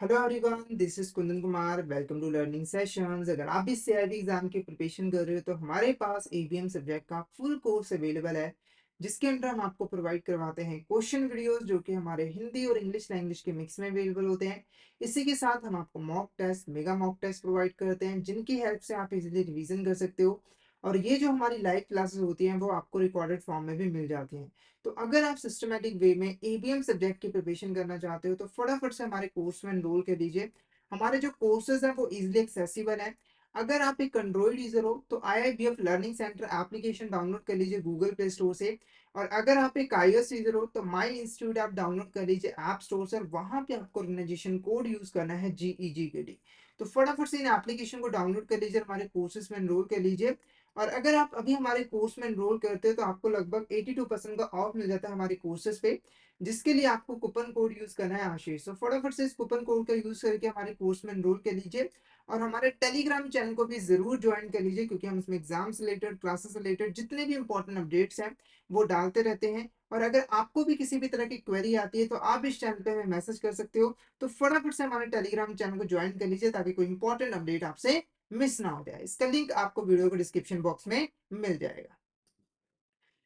Hello everyone, this is Kundan Kumar. Welcome to learning sessions. अगर आप भी सीआईबी एग्जाम की प्रिपरेशन कर रहे हो तो हमारे पास एबीएम सब्जेक्ट का फुल कोर्स अवेलेबल है, जिसके अंदर हम आपको प्रोवाइड करवाते हैं क्वेश्चन वीडियोस जो कि हमारे हिंदी और इंग्लिश लैंग्वेज के मिक्स में अवेलेबल होते हैं। इसी के साथ हम आपको mock test, mega mock test provide करते हैं, जिनकी हेल्प से आप इजीली रिवीजन कर सकते हो। और ये जो हमारी लाइव क्लासेस होती हैं वो आपको रिकॉर्डेड फॉर्म में भी मिल जाती हैं। तो अगर आप सिस्टमैटिक वे में एबीएम सब्जेक्ट की प्रिपरेशन करना चाहते हो तो फटाफट से हमारे कोर्स में एनरोल कर लीजिए। हमारे जो कोर्सेज हैं वो इजीली एक्सेसिबल हैं। अगर आप एक एंड्रॉइड यूजर हो तो IIBF learning centre application download कर लीजिए गूगल प्ले स्टोर से। और अगर आप एक आईओएस यूजर हो तो माई इंस्टीट्यूट ऐप डाउनलोड कर लीजिए ऐप स्टोर से, और वहां पे आपको ऑर्गेनाइजेशन कोड यूज करना है GEGKD। तो फटाफट से इन एप्लीकेशन को डाउनलोड कर लीजिए, हमारे कोर्सेज में एनरोल कर लीजिए। और अगर आप अभी हमारे कोर्स में एनरोल करते हो तो आपको लगभग 82% का ऑफ मिल जाता है हमारे कोर्सेज पे, जिसके लिए आपको कूपन कोड यूज करना है आशीष। तो फटाफट से इस कूपन कोड का यूज करके हमारे कोर्स में एनरोल कर लीजिए। और हमारे टेलीग्राम चैनल को भी जरूर ज्वाइन कर लीजिए, क्योंकि हम इसमें एग्जाम से रिलेटेड, क्लासेस से रिलेटेड जितने भी इंपॉर्टेंट अपडेट्स हैं वो डालते रहते हैं। और अगर आपको भी किसी भी तरह की क्वेरी आती है तो आप इस चैनल पे हमें मैसेज कर सकते हो। तो फटाफट से हमारे टेलीग्राम चैनल को ज्वाइन कर लीजिए ताकि कोई इंपॉर्टेंट अपडेट आपसे मिस ना हो जाए। इसका लिंक आपको वीडियो के डिस्क्रिप्शन बॉक्स में मिल जाएगा।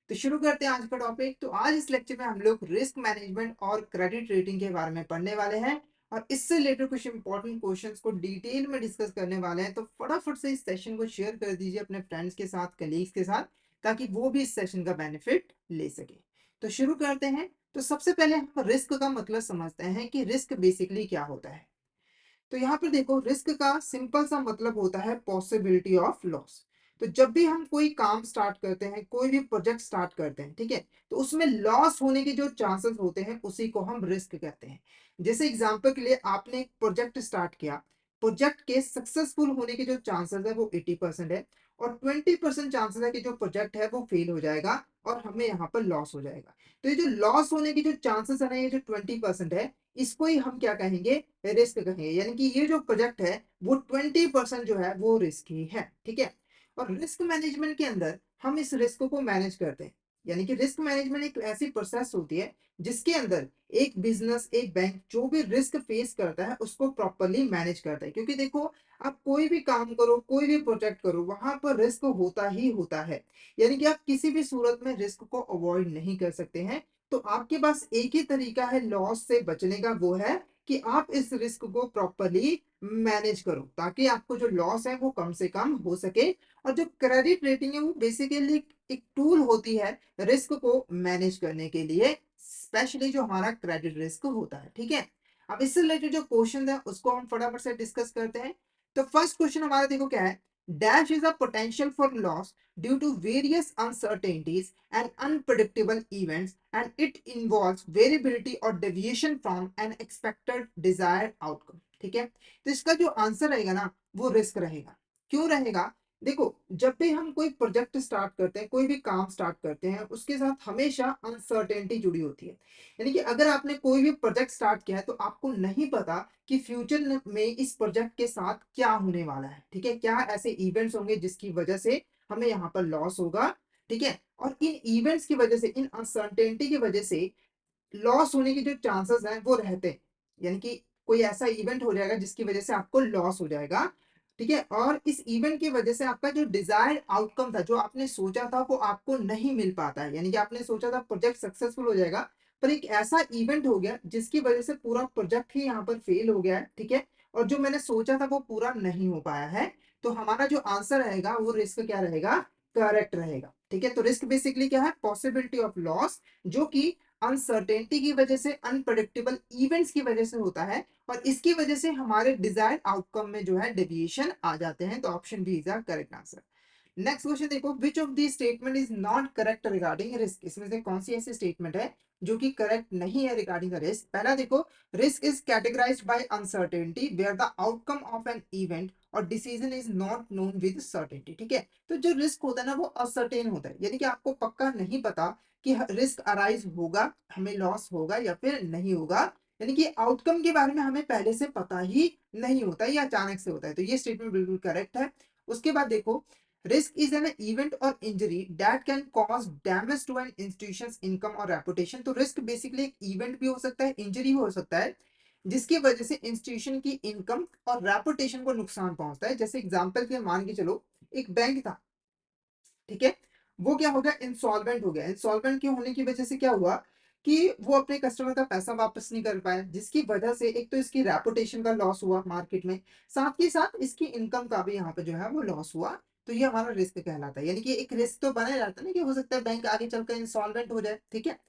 तो शुरू करते हैं आज का टॉपिक। तो आज इस लेक्चर में हम लोग रिस्क मैनेजमेंट और क्रेडिट रेटिंग के बारे में पढ़ने वाले हैं, और इससे रिलेटेड कुछ इंपॉर्टेंट क्वेश्चंस को डिटेल में डिस्कस करने वाले हैं। तो फटाफट से इस सेशन को शेयर कर दीजिए अपने फ्रेंड्स के साथ, कलीग्स के साथ, ताकि वो भी इस सेशन का बेनिफिट ले सके। तो शुरू करते हैं। तो सबसे पहले हम रिस्क का मतलब समझते हैं कि रिस्क बेसिकली क्या होता है। तो यहाँ पर देखो, रिस्क का सिंपल सा मतलब होता है पॉसिबिलिटी ऑफ लॉस। तो जब भी हम कोई काम स्टार्ट करते हैं, कोई भी प्रोजेक्ट स्टार्ट करते हैं, ठीक है, तो उसमें लॉस होने के जो चांसेस होते हैं उसी को हम रिस्क कहते हैं। जैसे एग्जांपल के लिए आपने एक प्रोजेक्ट स्टार्ट किया, प्रोजेक्ट के सक्सेसफुल होने के जो चांसेस है वो 80% है, और 20% चांसेस है कि जो प्रोजेक्ट है वो फेल हो जाएगा और हमें यहाँ पर लॉस हो जाएगा। तो ये जो लॉस होने की जो चांसेस है ना, ये जो 20% है, इसको ही हम क्या कहेंगे, रिस्क कहेंगे। यानी कि ये जो प्रोजेक्ट है वो 20% जो है वो रिस्क ही है, ठीक है। और रिस्क मैनेजमेंट के अंदर हम इस रिस्क को मैनेज करते हैं। यानी कि रिस्क मैनेजमेंट एक ऐसी प्रोसेस होती है जिसके अंदर एक बिजनेस, एक बैंक जो भी रिस्क फेस करता है उसको प्रॉपरली मैनेज करता है। क्योंकि देखो, आप कोई भी काम करो, कोई भी प्रोजेक्ट करो, वहां पर रिस्क होता ही होता है। यानी कि आप किसी भी सूरत में रिस्क को अवॉइड नहीं कर सकते हैं। तो आपके पास एक ही तरीका है लॉस से बचने का, वो है कि आप इस रिस्क को प्रॉपरली मैनेज करो, ताकि आपको जो लॉस है वो कम से कम हो सके। और जो क्रेडिट रेटिंग है वो बेसिकली एक टूल होती है रिस्क को मैनेज करने के लिए, स्पेशली जो हमारा क्रेडिट रिस्क होता है, ठीक है। अब इससे रिलेटेड जो क्वेश्चन है उसको हम फटाफट से डिस्कस करते हैं। तो फर्स्ट क्वेश्चन हमारा देखो क्या है। Dash is a potential for loss due to various uncertainties and unpredictable events, and it involves variability or deviation from an expected desired outcome। ठीक है, तो इसका जो आंसर रहेगा ना वो रिस्क रहेगा। क्यों रहेगा? देखो, जब भी हम कोई प्रोजेक्ट स्टार्ट करते हैं, कोई भी काम स्टार्ट करते हैं, उसके साथ हमेशा अनसर्टेनिटी जुड़ी होती है। यानी कि अगर आपने कोई भी प्रोजेक्ट स्टार्ट किया है तो आपको नहीं पता कि फ्यूचर में इस प्रोजेक्ट के साथ क्या होने वाला है, ठीक है, क्या ऐसे इवेंट्स होंगे जिसकी वजह से हमें यहाँ पर लॉस होगा, ठीक है। और इन इवेंट्स की वजह से, इन अनसर्टेनिटी की वजह से लॉस होने के जो चांसेस हैं वो रहते हैं। यानी कि कोई ऐसा इवेंट हो जाएगा जिसकी वजह से आपको लॉस हो जाएगा, ठीक है। और इस इवेंट की वजह से आपका जो डिजायर्ड आउटकम था, जो आपने सोचा था, वो आपको नहीं मिल पाता है। यानी कि आपने सोचा था प्रोजेक्ट सक्सेसफुल हो जाएगा, पर एक ऐसा इवेंट हो गया जिसकी वजह से पूरा प्रोजेक्ट ही यहाँ पर फेल हो गया है, ठीक है। और जो मैंने सोचा था वो पूरा नहीं हो पाया है। तो हमारा जो आंसर रहेगा वो रिस्क क्या रहेगा, करेक्ट रहेगा, ठीक है। तो रिस्क बेसिकली क्या है, पॉसिबिलिटी ऑफ लॉस, जो कि अनसर्टेनिटी की वजह से, अनप्रडिक्टेबल इवेंट्स की वजह से होता है, और इसकी वजह से हमारे डिजायर्ड आउटकम में जो है डेविएशन आ जाते हैं। तो option B is the correct answer. Next question देखो, which of the statement is not correct regarding risk. इसमें से कौन सी ऐसी स्टेटमेंट है जो कि करेक्ट नहीं है रिगार्डिंग द रिस्क। पहला देखो, risk is categorized by uncertainty where the outcome of an event और decision is not known with certainty. ठीक है, तो जो रिस्क होता है ना वो असर्टेन होता है, यानी कि आपको पक्का नहीं पता कि रिस्क अराइज होगा, हमें लॉस होगा या फिर नहीं होगा। यानी कि आउटकम के बारे में हमें पहले से पता ही नहीं होता, ये अचानक से होता है। तो ये स्टेटमेंट बिल्कुल करेक्ट है। उसके बाद देखो, रिस्क इज एन इवेंट और injury that can cause damage to an institutions income और रेपुटेशन। तो रिस्क बेसिकली एक इवेंट भी हो सकता है, इंजरी भी हो सकता है, जिसकी वजह से इंस्टीट्यूशन की इनकम और रेपुटेशन को नुकसान पहुंचता है। जैसे एग्जांपल के मान के चलो, एक बैंक था, ठीक है, वो क्या हो गया, इंसॉल्वेंट हो गया। इंसॉल्वेंट के होने की वजह से क्या हुआ कि वो अपने कस्टमर का पैसा वापस नहीं कर पाया, जिसकी वजह से एक तो इसकी रेपुटेशन का लॉस हुआ मार्केट में, साथ ही साथ इसकी इनकम का भी यहाँ पे जो है वो लॉस हुआ। तो ये हमारा रिस्क कहलाता है, यानी कि एक रिस्क तो बना रहता है ना कि हो सकता है बैंक आगे चलकर इंसॉल्वेंट हो जाए, ठीक है।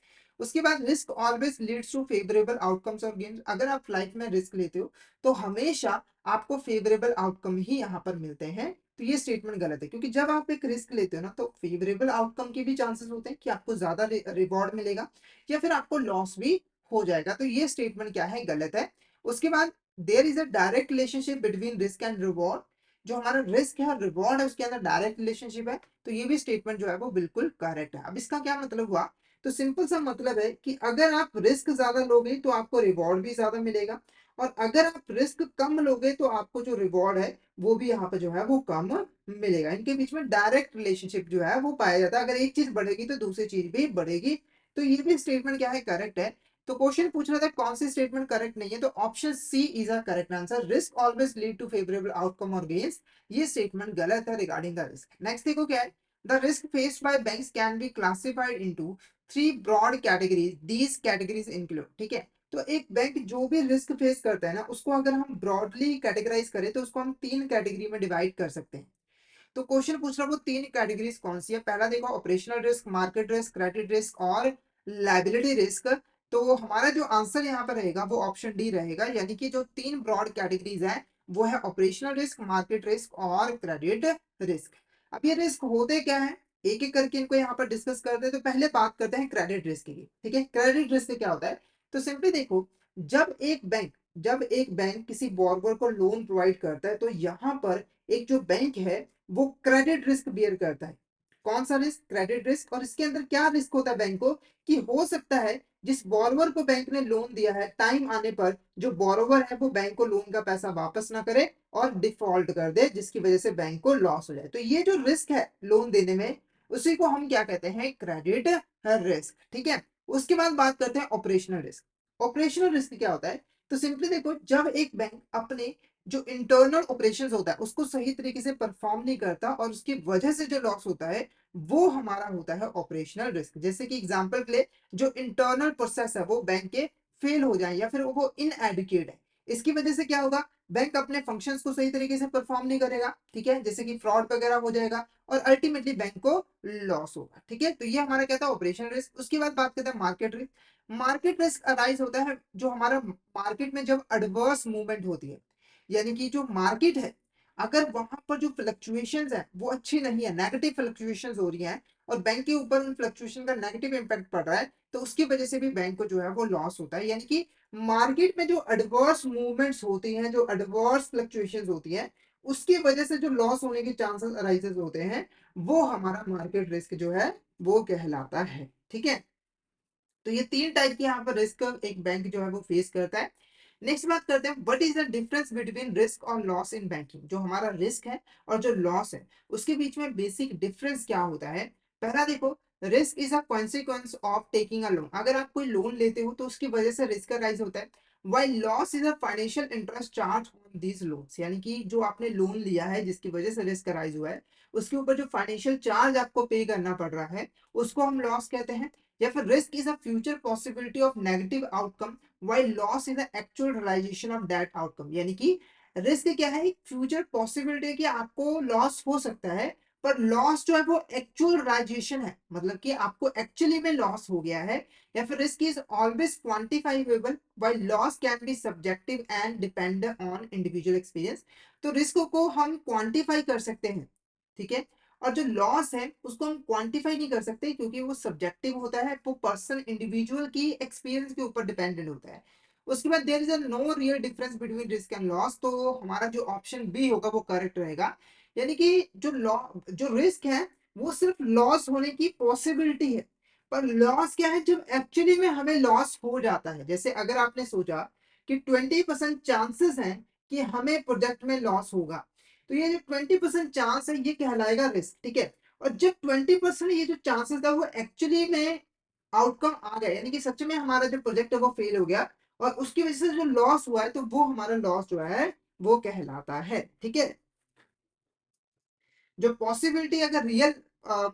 उसके बाद risk always leads to favourable outcomes और गेन्स। अगर आप लाइफ में रिस्क लेते हो तो हमेशा आपको फेवरेबल आउटकम ही यहाँ पर मिलते हैं। तो ये स्टेटमेंट गलत है, क्योंकि जब आप एक रिस्क लेते हो ना तो फेवरेबल आउटकम के भी चांसेस होते हैं कि आपको ज्यादा रिवॉर्ड मिलेगा या फिर आपको लॉस भी हो जाएगा। तो ये स्टेटमेंट क्या है, गलत है। उसके बाद there is a direct relationship between risk and reward. जो हमारा रिस्क है और रिवॉर्ड है उसके अंदर डायरेक्ट रिलेशनशिप है। तो ये भी स्टेटमेंट जो है वो बिल्कुल करेक्ट है। अब इसका क्या मतलब हुआ, तो सिंपल सा मतलब है कि अगर आप रिस्क ज्यादा लोगे तो आपको रिवॉर्ड भी ज्यादा मिलेगा, और अगर आप रिस्क कम लोगे तो आपको जो रिवॉर्ड है वो भी यहाँ पे जो है वो कम मिलेगा। इनके बीच में डायरेक्ट रिलेशनशिप जो है वो पाया जाता है। अगर एक चीज बढ़ेगी तो दूसरी चीज भी बढ़ेगी। तो ये भी स्टेटमेंट क्या है, करेक्ट है। तो क्वेश्चन पूछ रहा था कौन सी स्टेटमेंट करेक्ट नहीं है, तो option C is a correct answer. Risk always lead to favourable outcome और गेन्स। ये स्टेटमेंट गलत है रिगार्डिंग द रिस्क। नेक्स्ट देखो क्या है, the risk faced by banks can be classified into three broad categories, these categories include, ठीक है। तो एक बैंक जो भी रिस्क फेस करता है ना उसको अगर हम ब्रॉडली कैटेगराइज करें तो उसको हम तीन कैटेगरी में डिवाइड कर सकते हैं। तो क्वेश्चन पूछ रहा है वो तीन कैटेगरीज कौन सी है। पहला देखो operational risk, market risk, credit risk और लाइबिलिटी रिस्क। तो हमारा जो आंसर यहाँ पर रहेगा वो ऑप्शन डी रहेगा, यानी कि जो तीन ब्रॉड कैटेगरीज है वो है ऑपरेशनल रिस्क, मार्केट रिस्क और क्रेडिट रिस्क। अब ये रिस्क होते क्या है, एक एक करके इनको यहाँ पर डिस्कस करते हैं। तो पहले बात करते हैं क्रेडिट रिस्क की, ठीक है। क्रेडिट रिस्क क्या होता है, तो सिंपली देखो, जब एक बैंक किसी बॉर्गर को लोन प्रोवाइड करता है तो यहाँ पर एक जो बैंक है वो क्रेडिट रिस्क बियर करता है। कौन सा रिस्क, क्रेडिट रिस्क। और इसके अंदर क्या रिस्क होता है बैंक को, कि हो सकता है जिस बॉरोवर को बैंक ने लोन दिया है टाइम आने पर जो बॉरोवर है वो बैंक को लोन का पैसा वापस ना करे और डिफॉल्ट कर दे, जिसकी वजह से बैंक को लॉस हो जाए। तो ये जो रिस्क है लोन देने में उसी को हम क्या कहते हैं, क्रेडिट रिस्क, ठीक है। उसके बाद बात करते हैं ऑपरेशनल रिस्क। ऑपरेशनल रिस्क क्या होता है, तो सिंपली देखो, जब एक बैंक अपने जो इंटरनल ऑपरेशंस होता है उसको सही तरीके से परफॉर्म नहीं करता और उसकी वजह से जो लॉस होता है वो हमारा होता है ऑपरेशनल रिस्क। जैसे कि एग्जांपल के लिए जो इंटरनल प्रोसेस है वो बैंक के फेल हो जाए या फिर वो इनएडिक्वेट है, इसकी वजह से क्या होगा, बैंक अपने फंक्शंस को सही तरीके से परफॉर्म नहीं करेगा, ठीक है, जैसे कि फ्रॉड वगैरह हो जाएगा और अल्टीमेटली बैंक को लॉस होगा, ठीक है। तो ये हमारा क्या था, ऑपरेशनल रिस्क। उसके बाद बात करते हैं market risk. Market risk arise होता है जो हमारा मार्केट में जब एडवर्स मूवमेंट होती है, यानी कि जो मार्केट है अगर वहां पर जो फ्लक्चुएशंस है वो अच्छी नहीं है, नेगेटिव फ्लक्चुएशंस हो रही हैं और बैंक के ऊपर उन फ्लक्चुएशन का नेगेटिव इंपैक्ट पड़ रहा है, तो उसकी वजह से भी बैंक को जो है वो लॉस होता है। यानी कि मार्केट में जो एडवर्स मूवमेंट्स होती हैं, जो एडवर्स फ्लक्चुएशंस होती हैं, उसकी वजह से जो लॉस होने के चांसेस अराइजेस होते हैं, वो हमारा मार्केट रिस्क जो है वो कहलाता है, ठीक है। तो ये तीन टाइप के यहाँ पर रिस्क एक बैंक जो है वो फेस करता है। नेक्स्ट बात करते हैं what is the difference between risk और लॉस इन बैंकिंग। जो हमारा रिस्क है और जो लॉस है उसके बीच में बेसिक डिफरेंस क्या होता है। पहला देखो, risk is a consequence of taking a loan. अगर आप कोई लोन लेते हो तो उसकी वजह से रिस्क राइज होता है। While loss is a financial interest charge on these loans, यानी कि जो आपने लोन लिया है जिसकी वजह से रिस्क राइज हुआ है उसके ऊपर जो फाइनेंशियल चार्ज आपको पे करना पड़ रहा है उसको हम लॉस कहते हैं। या फिर risk is a future possibility of negative outcome while loss is the actual realisation of that outcome, यानी कि रिस्क क्या है, एक फ्यूचर पॉसिबिलिटी है कि आपको लॉस हो सकता है, पर लॉस जो है वो एक्चुअल रियलाइजेशन है, मतलब कि आपको एक्चुअली में लॉस हो गया है। या फिर risk is always quantifiable while loss can be subjective and depend on individual experience. तो रिस्क को हम क्वांटिफाई कर सकते हैं, ठीक है, और जो लॉस है उसको हम क्वांटिफाई नहीं कर सकते क्योंकि वो सब्जेक्टिव होता है, वो पर्सन इंडिविजुअल की एक्सपीरियंस के ऊपर डिपेंडेंट होता है। उसके बाद there is a no real difference between risk and loss. तो हमारा जो ऑप्शन बी होगा वो करेक्ट रहेगा, यानी कि जो रिस्क है वो सिर्फ लॉस होने की पॉसिबिलिटी है, पर लॉस क्या है, जब एक्चुअली में हमें लॉस हो जाता है। जैसे अगर आपने सोचा कि 20% चांसेस हैं कि हमें प्रोजेक्ट में लॉस होगा, तो ये जो 20% चांस है ये कहलाएगा रिस्क, ठीक है। और जब 20% ये जो चांसेस था वो एक्चुअली में आउटकम आ गया, यानी कि सच में हमारा जो प्रोजेक्ट है वो फेल हो गया, और उसकी वजह से जो लॉस हुआ है तो वो हमारा लॉस जो है वो कहलाता है। ठीक है, जो पॉसिबिलिटी अगर रियल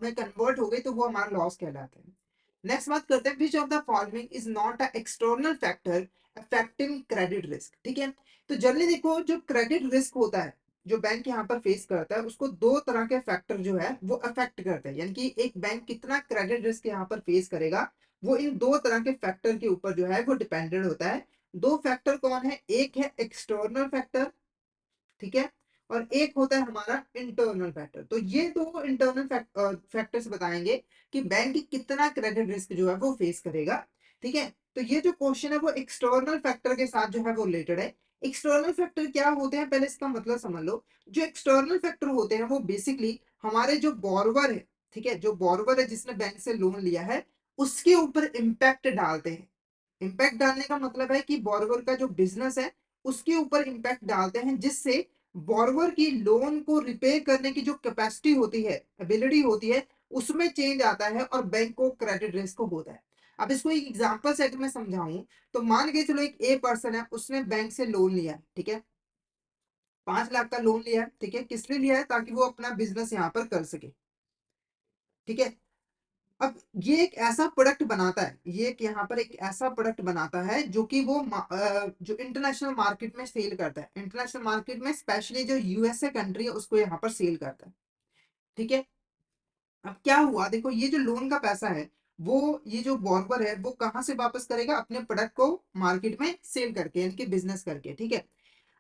में कन्वर्ट हो गई तो वो हमारा लॉस कहलाता है। नेक्स्ट बात करते हैं, विच of the following is not a external factor affecting credit risk. ठीक है, तो जनरली देखो जो क्रेडिट रिस्क होता है जो बैंक यहाँ पर फेस करता है उसको दो तरह के फैक्टर जो है वो अफेक्ट करते हैं, यानी कि एक बैंक कितना क्रेडिट रिस्क यहाँ पर फेस करेगा वो इन दो तरह के फैक्टर के ऊपर जो है वो डिपेंडेंट होता है। दो फैक्टर कौन है, एक है एक्सटर्नल फैक्टर, ठीक है, और एक होता है हमारा इंटरनल फैक्टर। तो ये दो इंटरनल फैक्टर्स बताएंगे कि बैंक कितना क्रेडिट रिस्क जो है वो फेस करेगा। ठीक है, तो ये जो क्वेश्चन है वो एक्सटर्नल फैक्टर के साथ जो है वो रिलेटेड है। एक्सटर्नल फैक्टर क्या होते हैं पहले इसका मतलब समझ लो। जो एक्सटर्नल फैक्टर होते हैं वो बेसिकली हमारे जो बोरोवर है, ठीक है, जो बोरोवर है जिसने बैंक से लोन लिया है उसके ऊपर इम्पैक्ट डालते हैं। इम्पैक्ट डालने का मतलब है कि बोरोवर का जो बिजनेस है उसके ऊपर इम्पैक्ट डालते हैं, जिससे बोरोवर की लोन को रिपे करने की जो कैपेसिटी होती है, एबिलिटी होती है, उसमें चेंज आता है और बैंक को क्रेडिट रिस्क होता है। अब इसको एक एग्जांपल से अगर मैं समझाऊं तो मान के चलो एक ए पर्सन है, उसने बैंक से लोन लिया है, ठीक है, 5 लाख का लोन लिया है, ठीक है, किस लिए लिया है, ताकि वो अपना बिजनेस यहाँ पर कर सके। ठीक है, अब ये एक ऐसा प्रोडक्ट बनाता है, ये एक यहाँ पर एक ऐसा प्रोडक्ट बनाता है जो कि वो जो इंटरनेशनल मार्केट में सेल करता है, इंटरनेशनल मार्केट में स्पेशली जो यूएसए कंट्री है उसको यहाँ पर सेल करता है। ठीक है, अब क्या हुआ देखो, ये जो लोन का पैसा है वो ये जो बॉर्बर है वो कहाँ से वापस करेगा, अपने प्रोडक्ट को मार्केट में सेल करके, यानी कि बिजनेस करके। ठीक है,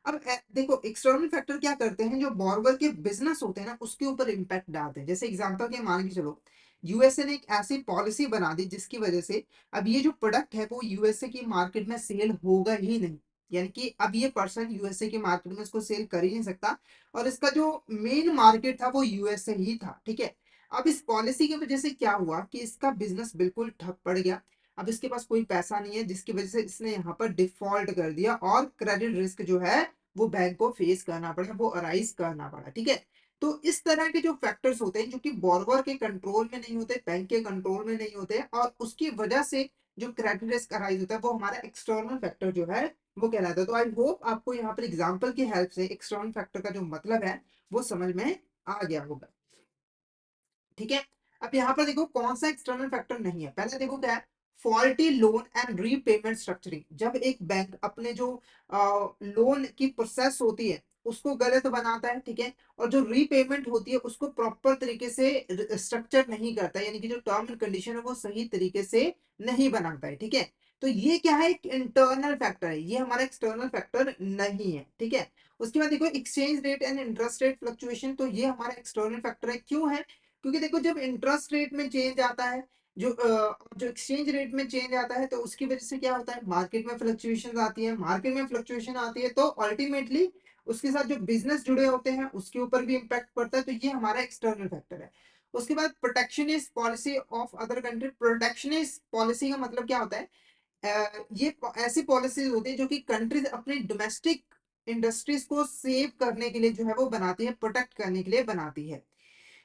अब देखो एक्सटर्नल फैक्टर क्या करते हैं, जो बॉर्बर के बिजनेस होते हैं ना उसके ऊपर इम्पैक्ट डालते हैं। जैसे एग्जांपल के मान के चलो, यूएसए ने एक ऐसी पॉलिसी बना दी जिसकी वजह से अब ये जो प्रोडक्ट है वो यूएसए की मार्केट में सेल होगा ही नहीं, यानी कि अब ये पर्सन यूएसए की मार्केट में इसको सेल कर ही नहीं सकता, और इसका जो मेन मार्केट था वो यूएसए ही था। ठीक है, अब इस पॉलिसी की वजह से क्या हुआ कि इसका बिजनेस बिल्कुल ठप पड़ गया। अब इसके पास कोई पैसा नहीं है, जिसकी वजह से इसने यहाँ पर डिफॉल्ट कर दिया और क्रेडिट रिस्क जो है वो बैंक को फेस करना पड़ा, वो अराइज करना पड़ा। ठीक है, तो इस तरह के जो फैक्टर्स होते हैं जो कि बोरोवर के कंट्रोल में नहीं होते, बैंक के कंट्रोल में नहीं होते, और उसकी वजह से जो क्रेडिट रिस्क अराइज होता है वो हमारा एक्सटर्नल फैक्टर जो है वो कहलाता है। तो आई होप आपको यहाँ पर एग्जाम्पल की हेल्प से एक्सटर्नल फैक्टर का जो मतलब है वो समझ में आ गया होगा। ठीक है, अब यहाँ पर देखो कौन सा एक्सटर्नल फैक्टर नहीं है, पहले देखो क्या है, faulty loan and repayment structuring. जब एक बैंक अपने जो लोन की प्रोसेस होती है उसको गलत बनाता है, ठीक है, और जो रीपेमेंट होती है उसको प्रॉपर तरीके से स्ट्रक्चर नहीं करता है, यानी कि जो टर्म एंड कंडीशन है वो सही तरीके से नहीं बनाता है। ठीक है, तो ये क्या है, एक इंटरनल फैक्टर है, ये हमारा एक्सटर्नल फैक्टर नहीं है। ठीक है, उसके बाद देखो exchange rate and interest rate fluctuation, तो ये हमारा एक्सटर्नल फैक्टर है। क्यों है, क्योंकि देखो जब इंटरेस्ट रेट में चेंज आता है, जो एक्सचेंज रेट में चेंज आता है तो उसकी वजह से क्या होता है, मार्केट में फ्लक्चुएशन आती है, मार्केट में फ्लक्चुएशन आती है तो अल्टीमेटली उसके साथ जो बिजनेस जुड़े होते हैं उसके ऊपर भी इम्पैक्ट पड़ता है। तो ये हमारा एक्सटर्नल फैक्टर है। उसके बाद protectionist policy of other country, protectionist policy का मतलब क्या होता है, ये ऐसी पॉलिसीज होती है जो कि कंट्रीज अपने डोमेस्टिक इंडस्ट्रीज को सेव करने के लिए जो है वो बनाती है, प्रोटेक्ट करने के लिए बनाती है।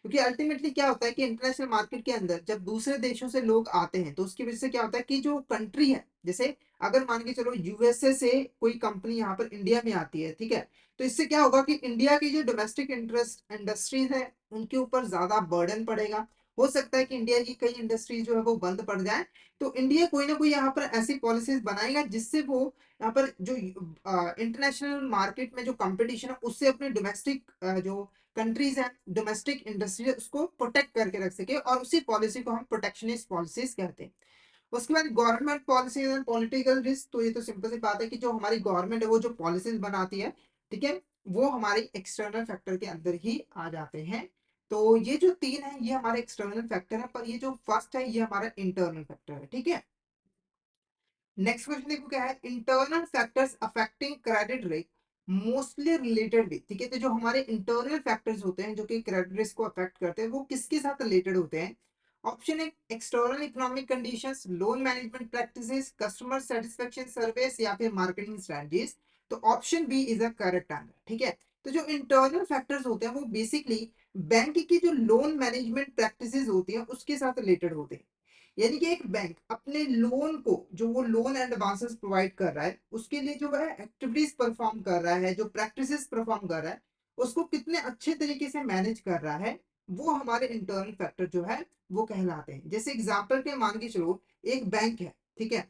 क्योंकि अल्टीमेटली क्या होता है कि इंटरनेशनल मार्केट के अंदर जब दूसरे देशों से लोग आते हैं तो उसकी वजह से क्या होता है कि जो कंट्री है, जैसे अगर मान के चलो यूएसए से कोई कंपनी यहाँ पर इंडिया में आती है, ठीक है, तो इससे क्या होगा कि इंडिया की जो डोमेस्टिक इंटरेस्ट इंडस्ट्रीज है उनके ऊपर ज्यादा बर्डन पड़ेगा। हो सकता है कि इंडिया की कई इंडस्ट्रीज जो है वो बंद पड़ जाए, तो इंडिया कोई ना कोई यहाँ पर ऐसी पॉलिसीज बनाएगा जिससे वो यहाँ पर जो इंटरनेशनल मार्केट में जो कंपटीशन है उससे अपने डोमेस्टिक जो कंट्रीज हैं, डोमेस्टिक इंडस्ट्री उसको प्रोटेक्ट करके रख सके, और उसी पॉलिसी को हम प्रोटेक्शनिस्ट पॉलिसीज कहते हैं। उसके बाद government policies and political risk, तो ये तो सिंपल सी बात है कि जो हमारी गवर्नमेंट है वो जो पॉलिसीज बनाती है, ठीक है, वो हमारी एक्सटर्नल फैक्टर के अंदर ही आ जाते हैं। तो ये जो तीन है ये हमारे एक्सटर्नल फैक्टर है, पर ये जो फर्स्ट है ये हमारा इंटरनल फैक्टर है। ठीक है, नेक्स्ट क्वेश्चन देखो क्या है, internal factors affecting credit risk mostly related with. ठीक है, तो जो हमारे इंटरनल फैक्टर्स होते हैं जो कि क्रेडिट रिस्क को अफेक्ट करते हैं वो किसके साथ रिलेटेड होते हैं। Option A external economic conditions, loan management practices, customer satisfaction service, या फिर मार्केटिंग स्ट्रेटजीज। तो option B is a correct answer. ठीक है, तो जो इंटरनल फैक्टर्स होते हैं वो बेसिकली बैंक की जो लोन मैनेजमेंट प्रैक्टिसेस होती हैं उसके साथ रिलेटेड होते हैं। यानी कि एक बैंक अपने लोन को, जो वो लोन एंड एडवांसेस प्रोवाइड कर रहा है, उसके लिए जो है एक्टिविटीज परफॉर्म कर रहा है, जो प्रैक्टिसेस परफॉर्म कर रहा है, उसको कितने अच्छे तरीके से मैनेज कर रहा है, वो हमारे इंटरनल फैक्टर जो है वो कहलाते हैं। जैसे एग्जांपल के मान के चलो, एक बैंक है, ठीक है,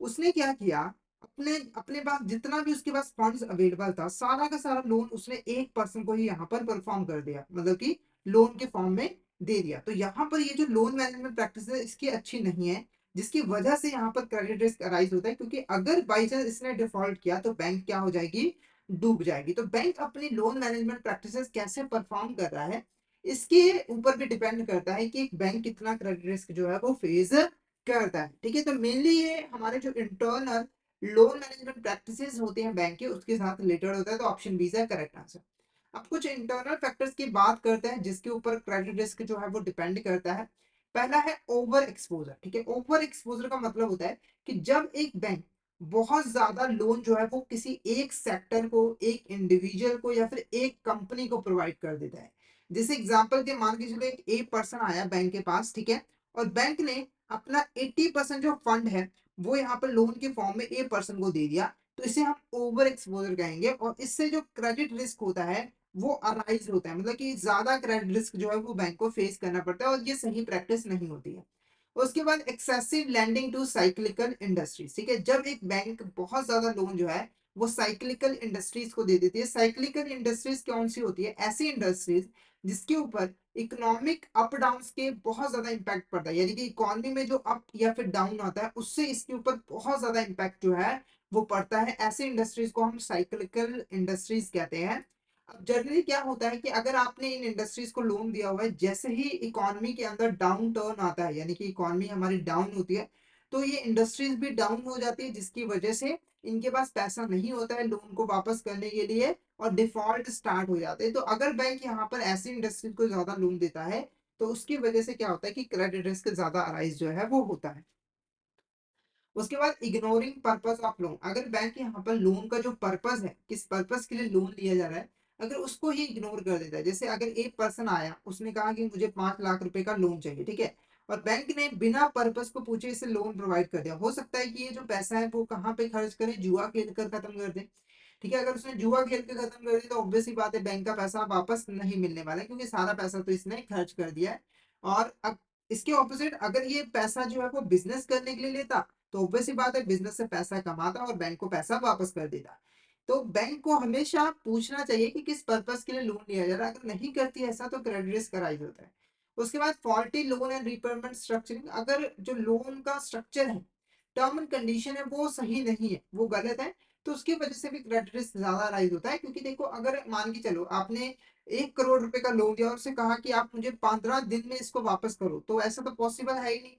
उसने क्या किया, अपने अपने पास जितना भी उसके पास फंड्स अवेलेबल था, सारा का सारा लोन उसने एक पर्सन को ही यहाँ पर परफॉर्म कर दिया, मतलब कि लोन के फॉर्म में दे दिया। तो यहाँ पर ये जो लोन मैनेजमेंट प्रैक्टिस है, इसकी अच्छी नहीं है, जिसकी वजह से यहाँ पर क्रेडिट रिस्क अराइज होता है, क्योंकि अगर बाई चांस इसने डिफॉल्ट किया तो बैंक क्या हो जाएगी, डूब जाएगी। तो बैंक अपनी लोन मैनेजमेंट प्रैक्टिसेस कैसे परफॉर्म कर रहा है, इसके ऊपर भी डिपेंड करता है कि एक बैंक कितना क्रेडिट रिस्क जो है वो फेस करता है। ठीक है, तो मेनली ये हमारे जो इंटरनल लोन मैनेजमेंट प्रैक्टिसेस होते हैं बैंक के, उसके साथ रिलेटेड होता है। तो ऑप्शन बी है करेक्ट आंसर। अब कुछ इंटरनल फैक्टर्स की बात करते हैं जिसके ऊपर क्रेडिट रिस्क जो है वो डिपेंड करता है। पहला है ओवर एक्सपोजर। ठीक है, ओवर एक्सपोजर का मतलब होता है कि जब एक बैंक बहुत ज्यादा लोन जो है वो किसी एक सेक्टर को, एक इंडिविजुअल को या फिर एक कंपनी को प्रोवाइड कर देता है। जैसे एग्जांपल के मान के चलो, एक पर्सन आया बैंक के पास, ठीक है, और बैंक ने अपना 80% जो फंड है वो यहाँ पर लोन के फॉर्म में ए पर्सन को दे दिया, तो इसे हम ओवर एक्सपोजर कहेंगे। और इससे जो क्रेडिट रिस्क होता है वो अराइज होता है, मतलब कि ज्यादा क्रेडिट रिस्क जो है वो बैंक को फेस करना पड़ता है, और ये सही प्रैक्टिस नहीं होती है। उसके बाद excessive lending to cyclical industries. ठीक है, जब एक बैंक बहुत ज्यादा लोन जो है वो साइक्लिकल इंडस्ट्रीज को दे देती है। साइक्लिकल इंडस्ट्रीज कौन सी होती है, ऐसी इंडस्ट्रीज जिसके ऊपर इकोनॉमिक अप डाउन के बहुत ज्यादा इंपैक्ट पड़ता है, यानी कि इकोनॉमी में जो अप या फिर डाउन आता है उससे इसके ऊपर बहुत ज्यादा इंपैक्ट जो है वो पड़ता है। ऐसे इंडस्ट्रीज को हम साइक्लिकल इंडस्ट्रीज कहते हैं। अब जनरली क्या होता है कि अगर आपने इन इंडस्ट्रीज को लोन दिया हुआ है, जैसे ही इकोनॉमी के अंदर डाउन टर्न आता है, यानी कि इकोनॉमी हमारी डाउन होती है, तो ये इंडस्ट्रीज भी डाउन हो जाती है, जिसकी वजह से इनके पास पैसा नहीं होता है लोन को वापस करने के लिए, और डिफॉल्ट स्टार्ट हो जाते हैं। तो अगर बैंक यहाँ पर ऐसी इंडस्ट्रीज को ज्यादा लोन देता है, तो उसकी वजह से क्या होता है कि क्रेडिट रिस्क ज्यादा अराइज जो है वो होता है। उसके बाद इग्नोरिंग पर्पस ऑफ लोन। अगर बैंक यहाँ पर लोन का जो पर्पस है, किस पर्पस के लिए लोन लिया जा रहा है, अगर उसको ही इग्नोर कर देता है, जैसे अगर एक पर्सन आया, उसने कहा कि मुझे 5 लाख रुपए का लोन चाहिए, ठीक है, और बैंक ने बिना पर्पस को पूछे इसे लोन प्रोवाइड कर दिया, हो सकता है कि ये जो पैसा है वो कहाँ पे खर्च करे, जुआ खेल कर खत्म कर दे। ठीक है, अगर उसने जुआ खेल के खत्म कर दिया तो ऑब्वियस ही बात है बैंक का पैसा वापस नहीं मिलने वाला है, क्योंकि सारा पैसा तो इसने खर्च कर दिया है। और अब इसके ऑपोजिट, अगर ये पैसा जो है वो बिजनेस करने के लिए लेता, तो ऑब्वियस ही बात है बिजनेस से पैसा कमाता और बैंक को पैसा वापस कर देता। तो बैंक को हमेशा पूछना चाहिए कि किस पर्पस के लिए लोन लिया जा रहा है। अगर नहीं करती ऐसा तो क्रेडिट रिस्क अराइज होता है। उसके बाद faulty loan and repayment structuring. अगर जो लोन का स्ट्रक्चर है, टर्म एंड कंडीशन है, वो सही नहीं है, वो गलत है, तो उसकी वजह से भी क्रेडिट रिस्क ज्यादा राइज होता है। क्योंकि देखो, अगर मान के चलो आपने 1 करोड़ रुपए का लोन दिया और उससे कहा कि आप मुझे 15 दिन में इसको वापस करो, तो ऐसा तो पॉसिबल है ही नहीं,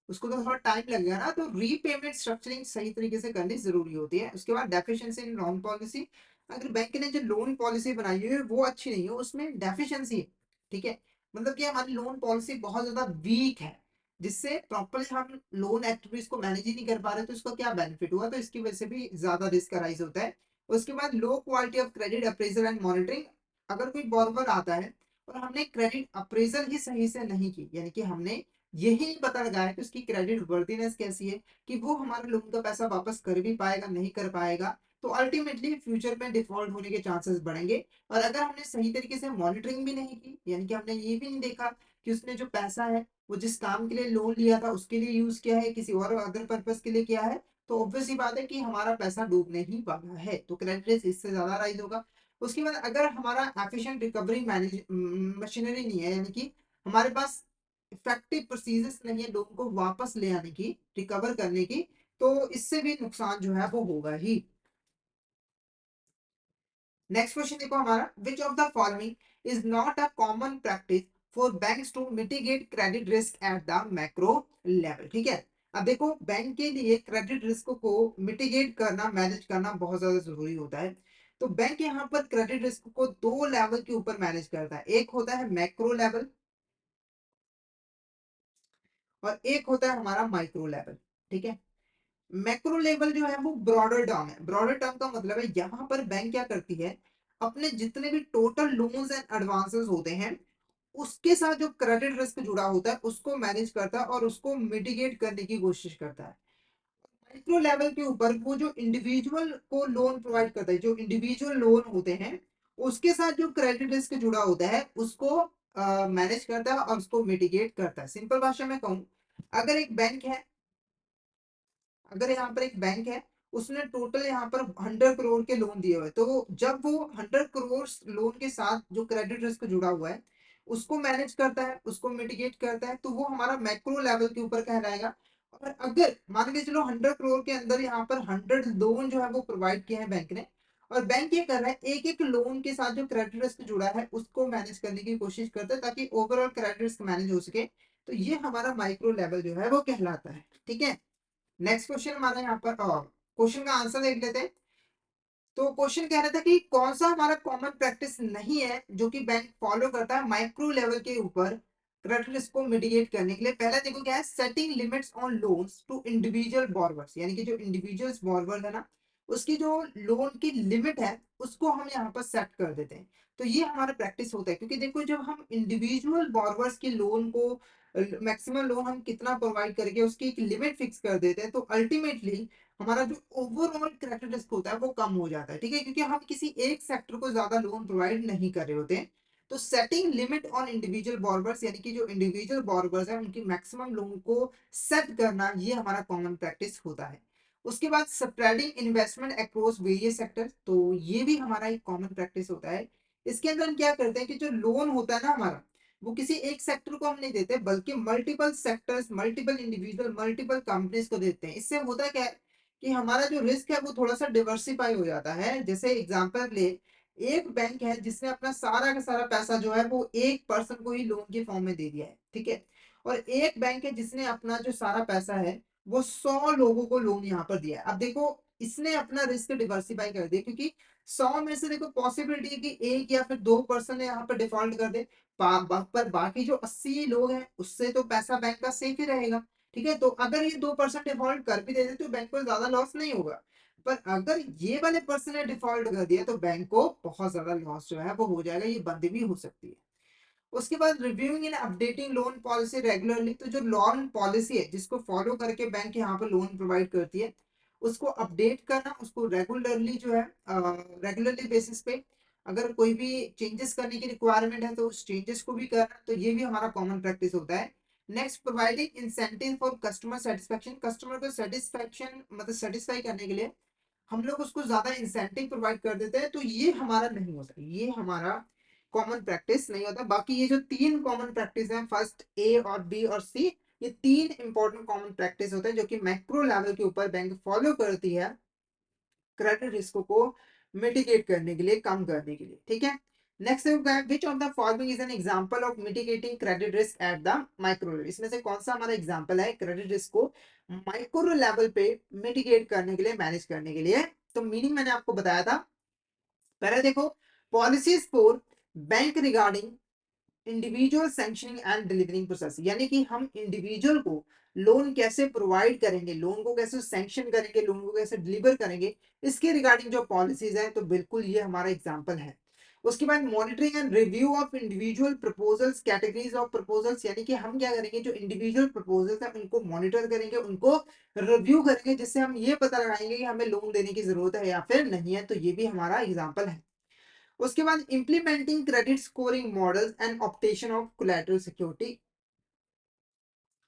उसको तो थोड़ा टाइम लगेगा ना। तो रीपेमेंट स्ट्रक्चरिंग सही तरीके से करनी जरूरी होती है। उसके बाद डेफिशिएंसी इन लोन पॉलिसी। अगर बैंक ने जो लोन पॉलिसी बनाई हुई है वो अच्छी नहीं है, उसमें डेफिशिएंसी है, ठीक है, मतलब कि हमारी लोन पॉलिसी बहुत ज्यादा वीक है, जिससे प्रॉपरली हम लोन एक्टिविटीज को मैनेज ही नहीं कर पा रहे, तो इसका क्या बेनिफिट हुआ, तो इसकी वजह से भी ज्यादा रिस्क अराइज होता है। उसके बाद low quality of credit appraisal and monitoring. अगर कोई बॉर्रोवर आता है और हमने क्रेडिट अप्रेजल ही सही से नहीं की, यानी कि हमने यही नहीं पता लगाया कि उसकी क्रेडिट वर्दीनेस कैसी है, कि वो हमारे लोन का पैसा वापस कर भी पाएगा नहीं कर पाएगा, तो अल्टीमेटली फ्यूचर में डिफॉल्ट होने के चांसेस बढ़ेंगे। और अगर हमने सही तरीके से मॉनिटरिंग भी नहीं की, यानी कि हमने ये भी नहीं देखा कि उसने जो पैसा है वो जिस काम के लिए लोन लिया था उसके लिए यूज किया है, किसी और अदर पर्पज के लिए किया है, तो ऑब्वियस ही बात है कि हमारा पैसा डूबने ही वाला है, तो क्रेडिट रिस्क इससे ज्यादा राइज होगा। उसके बाद अगर हमारा एफिशिएंट रिकवरी मैनेज मशीनरी नहीं है, यानी कि हमारे पास इफेक्टिव प्रोसीजर्स नहीं है लोगों को वापस ले आने की, रिकवर करने की, तो इससे भी नुकसान जो है वो होगा ही। नेक्स्ट क्वेश्चन देखो हमारा, which of the following is not a common practice for banks to mitigate credit risk at the macro level. ठीक है, अब देखो बैंक के लिए क्रेडिट रिस्क को मिटिगेट करना, मैनेज करना बहुत ज्यादा जरूरी होता है। तो बैंक यहाँ पर क्रेडिट रिस्क को 2 लेवल के ऊपर मैनेज करता है, एक होता है मैक्रो लेवल और एक होता है हमारा माइक्रो लेवल। ठीक है, मैक्रो लेवल जो है वो ब्रॉडर टर्म है। ब्रॉडर टर्म का मतलब है यहाँ पर बैंक क्या करती है, अपने जितने भी टोटल लोन्स एंड एडवांसेस होते हैं उसके साथ जो क्रेडिट रिस्क जुड़ा होता है उसको मैनेज करता है और उसको मिटिगेट करने की कोशिश करता है। माइक्रो लेवल के ऊपर वो जो इंडिविजुअल को लोन प्रोवाइड करता है, जो इंडिविजुअल लोन होते हैं, उसके साथ जो क्रेडिट रिस्क जुड़ा होता है उसको मैनेज करता है और उसको मिटिगेट करता है। सिंपल भाषा में कहूँ, अगर एक बैंक है, अगर यहाँ पर एक बैंक है, उसने टोटल यहाँ पर 100 करोड़ के लोन दिए हुए, तो जब वो 100 करोड़ लोन के साथ जो क्रेडिट रिस्क जुड़ा हुआ है उसको मैनेज करता है, उसको मिटिगेट करता है, तो वो हमारा मैक्रो लेवल के ऊपर कहलाएगा। और अगर मान के चलो 100 करोड़ के अंदर यहाँ पर 100 लोन जो है वो प्रोवाइड किए हैं बैंक ने, और बैंक ये कर रहा है एक एक लोन के साथ जो क्रेडिट रिस्क जुड़ा है उसको मैनेज करने की कोशिश करता है ताकि ओवरऑल क्रेडिट रिस्क मैनेज हो सके, तो ये हमारा माइक्रो लेवल जो है वो कहलाता है। ठीक है, नेक्स्ट क्वेश्चन हमारा यहाँ पर क्वेश्चन का आंसर देख लेते हैं। तो क्वेश्चन कह रहा था कि कौन सा हमारा कॉमन प्रैक्टिस नहीं है जो कि बैंक फॉलो करता है माइक्रो लेवल के ऊपर क्रेडिट रिस्क को मिटिगेट करने के लिए। पहला देखो क्या है, setting limits on loans to individual borrowers, यानी कि जो इंडिविजुअल्स बोरोवर है ना, उसकी जो लोन की लिमिट है उसको हम यहाँ पर सेट कर देते हैं। तो ये हमारा प्रैक्टिस होता है, क्योंकि देखो जब हम इंडिविजुअल बोरोवर्स के लोन को मैक्सिमम लोन हम कितना प्रोवाइड करके उसकी एक लिमिट फिक्स कर देते हैं, तो अल्टीमेटली हमारा जो ओवरऑल क्रेडिट रिस्क होता है वो कम हो जाता है। ठीक है, क्योंकि हम किसी एक सेक्टर को ज्यादा लोन प्रोवाइड नहीं कर रहे होते हैं। तो setting limit on individual borrowers, यानी कि जो इंडिविजुअल बोरोवर्स है उनकी मैक्सिमम लोन को सेट करना, ये हमारा कॉमन प्रैक्टिस होता है। उसके बाद spreading investment across various sector, तो ये भी हमारा एक कॉमन प्रैक्टिस होता है। इसके अंदर हम क्या करते हैं कि जो लोन होता है ना हमारा, वो किसी एक सेक्टर को हम नहीं देते बल्कि multiple sectors, multiple individual, multiple companies को देते हैं। इससे होता क्या है कि हमारा जो रिस्क है वो थोड़ा सा डिवर्सिफाई हो जाता है। जैसे एग्जांपल ले, एक बैंक है जिसने अपना सारा का सारा पैसा जो है वो एक पर्सन को ही लोन के फॉर्म में दे दिया है, ठीक है। और एक बैंक है जिसने अपना जो सारा पैसा है वो 100 लोगों को लोन यहाँ पर दिया है। अब देखो, इसने अपना रिस्क डिवर्सिफाई कर दिया, क्योंकि 100 में से देखो पॉसिबिलिटी है कि एक या फिर दो पर्सन यहाँ पर डिफॉल्ट कर दे, पर बाकी जो 80 लोग हैं उससे तो पैसा बैंक का सेफ ही रहेगा। ठीक है, तो अगर ये 2% डिफॉल्ट कर भी देते तो बैंक को ज्यादा लॉस नहीं होगा। पर अगर ये वाले पर्सन ने डिफॉल्ट कर दिया तो बैंक को बहुत ज्यादा लॉस जो है वो हो जाएगा, ये बंद भी हो सकती है। उसके बाद reviewing and updating loan policy regularly, तो जो लोन पॉलिसी है जिसको फॉलो करके बैंक यहाँ पर लोन प्रोवाइड करती है उसको अपडेट करना, उसको रेगुलरली जो है रेगुलरली बेसिस पे अगर कोई भी चेंजेस करने की रिक्वायरमेंट है तो उस चेंजेस को भी करना, तो ये भी हमारा कॉमन प्रैक्टिस होता है। Next, providing incentive for customer satisfaction, customer को सेटिस्फेक्शन मतलब सेटिस्फाई करने के लिए हम लोग उसको ज्यादा इंसेंटिव प्रोवाइड कर देते हैं, तो ये हमारा नहीं होता, ये हमारा कॉमन प्रैक्टिस नहीं होता। बाकी ये जो तीन कॉमन प्रैक्टिस हैं, फर्स्ट ए और बी और सी, ये तीन इंपॉर्टेंट कॉमन प्रैक्टिस होते हैं जो कि मैक्रो लेवल के ऊपर बैंक फॉलो करती है क्रेडिट रिस्क को मिटिगेट करने के लिए, कम करने के लिए। ठीक है, नेक्स्ट है विच of the following is an example of mitigating credit risk at the micro level, इसमें से कौन सा हमारा एग्जांपल है क्रेडिट रिस्क को माइक्रो लेवल पे मिटिगेट करने के लिए, मैनेज करने के लिए। तो मीनिंग मैंने आपको बताया था। पहले देखो, policies for bank regarding individual sanctioning and delivering process, यानी कि हम इंडिविजुअल को लोन कैसे प्रोवाइड करेंगे, लोन को कैसे सैंक्शन करेंगे, लोन को कैसे डिलीवर करेंगे, इसके रिगार्डिंग जो पॉलिसीज है, तो बिल्कुल ये हमारा एग्जांपल है। उसके बाद monitoring and review of individual proposals, categories of proposals, यानी कि हम क्या करेंगे, जो इंडिविजुअल प्रपोजल्स है उनको मॉनिटर करेंगे, उनको रिव्यू करेंगे, जिससे हम ये पता लगाएंगे कि हमें लोन देने की जरूरत है या फिर नहीं है, तो ये भी हमारा एग्जाम्पल है। उसके बाद implementing credit scoring models and adoption of collateral security,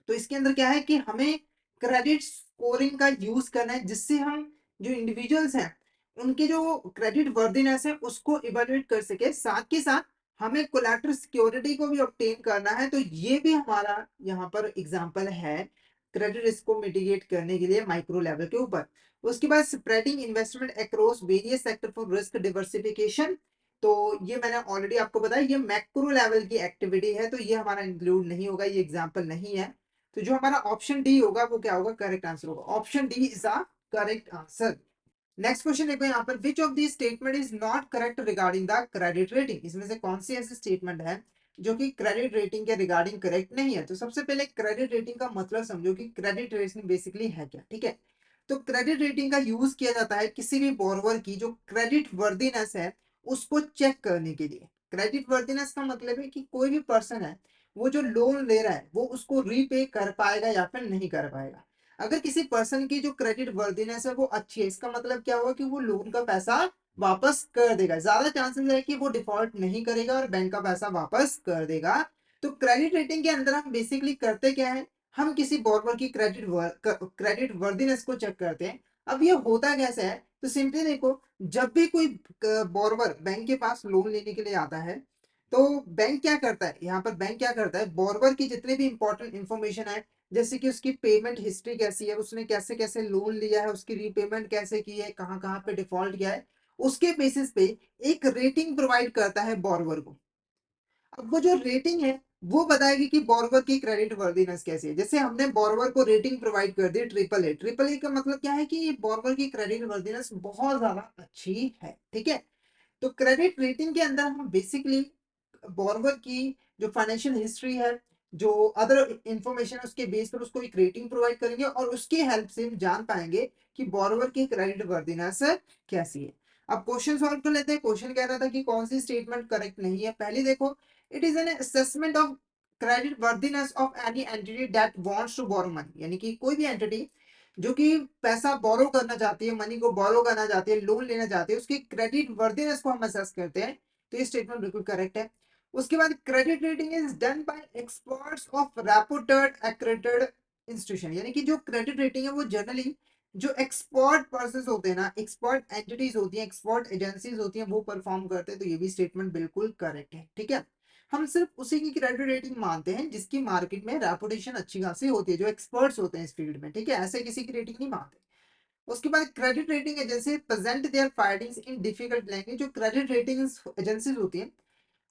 तो इसके अंदर क्या है कि हमें क्रेडिट स्कोरिंग का यूज करना है, जिससे हम जो इंडिविजुअल्स हैं उनके जो क्रेडिट वर्दीनेस है उसको इवेलुएट कर सके, साथ के साथ हमें कोलैटरल सिक्योरिटी को भी ऑब्टेन करना है, तो ये भी हमारा यहाँ पर एग्जांपल है क्रेडिट रिस्क को मिटिगेट करने के लिए माइक्रो लेवल के ऊपर। उसके बाद spreading investment across various sector for risk diversification, तो ये मैंने ऑलरेडी आपको बताया ये मैक्रो लेवल की एक्टिविटी है, तो ये हमारा इंक्लूड नहीं होगा, ये एग्जाम्पल नहीं है। तो जो हमारा ऑप्शन डी होगा वो क्या होगा, करेक्ट आंसर होगा, option D is a correct answer. Next question देखो यहाँ पर, विच of the statement is not correct regarding the credit rating, इसमें से कौन सी ऐसी स्टेटमेंट है जो कि क्रेडिट रेटिंग के रिगार्डिंग करेक्ट नहीं है। तो सबसे पहले क्रेडिट रेटिंग का मतलब समझो कि क्रेडिट रेटिंग बेसिकली है क्या। ठीक है, तो क्रेडिट रेटिंग का यूज किया जाता है किसी भी बोरोवर की जो क्रेडिट वर्दीनेस है उसको चेक करने के लिए। क्रेडिट वर्दिनेस का मतलब है कि कोई भी पर्सन है, वो जो लोन ले रहा है वो उसको रीपे कर पाएगा या फिर नहीं कर पाएगा। अगर किसी पर्सन की जो क्रेडिट वर्दिनेस है वो अच्छी है, इसका मतलब क्या हुआ कि वो लोन का पैसा वापस कर देगा, ज्यादा चांसेस है कि वो डिफॉल्ट नहीं करेगा और बैंक का पैसा वापस कर देगा। तो क्रेडिट रेटिंग के अंदर हम बेसिकली करते क्या है, हम किसी बॉर्बर की क्रेडिट वर्दिनेस को चेक करते हैं। अब ये होता कैसे है, तो सिंपली देखो, जब भी कोई बॉर्बर बैंक के पास लोन लेने के लिए आता है, तो बैंक क्या करता है, यहाँ पर बैंक क्या करता है, बॉर्बर की जितनी भी इंपॉर्टेंट इंफॉर्मेशन है, जैसे कि उसकी पेमेंट हिस्ट्री कैसी है, उसने कैसे कैसे लोन लिया है, उसकी रीपेमेंट कैसे की है, कहाँ कहाँ पे डिफॉल्ट किया है, उसके बेसिस पे एक रेटिंग प्रोवाइड करता है बॉर्बर को। अब वो जो रेटिंग है वो बताएगी कि बोरोवर की क्रेडिट वर्दीनेस कैसी है। जैसे हमने बोरोवर को रेटिंग प्रोवाइड कर दी ट्रिपल ए, ट्रिपल ए का मतलब क्या है कि ये बोरोवर की क्रेडिट वर्दीनेस बहुत ज्यादा अच्छी है, ठीक है। तो क्रेडिट रेटिंग के अंदर हम बेसिकली बोरोवर की जो फाइनेंशियल हिस्ट्री है, जो अदर इंफॉर्मेशन है, उसके बेस पर उसको एक रेटिंग प्रोवाइड करेंगे और उसकी हेल्प से हम जान पाएंगे कि बोरोवर की क्रेडिट वर्दीनेस कैसी है। अब क्वेश्चन सॉल्व कर लेते हैं। क्वेश्चन कह रहा था कि कौन सी स्टेटमेंट करेक्ट नहीं है। पहले देखो, it is an assessment of creditworthiness of any entity that wants to borrow money, यानी कि कोई भी एंटिटी जो कि पैसा बोरो करना चाहती है, मनी को बोरो करना चाहती है, लोन लेना चाहती है, उसकी क्रेडिट वर्दीनेस को हम असेस करते हैं। तो ये स्टेटमेंट बिल्कुल करेक्ट है। उसके बाद credit rating is done by experts of reputed accredited institution, यानी कि जो क्रेडिट रेटिंग है वो जनरली जो एक्सपर्ट पर्सन होते हैं ना, एक्सपर्ट एंटिटीज होती हैं, एक्सपर्ट एजेंसीज होती हैं, वो परफॉर्म करते हैं। तो ये भी स्टेटमेंट बिल्कुल करेक्ट है, ठीक है। हम सिर्फ उसी की क्रेडिट रेटिंग मानते हैं जिसकी मार्केट में रेपुटेशन अच्छी खासी होती है, जो एक्सपर्ट्स होते हैं इस फील्ड में, ठीक है, ऐसे किसी की रेटिंग नहीं मानते। उसके बाद credit rating agency present their findings in difficult language, जो क्रेडिट रेटिंग एजेंसीज होती हैं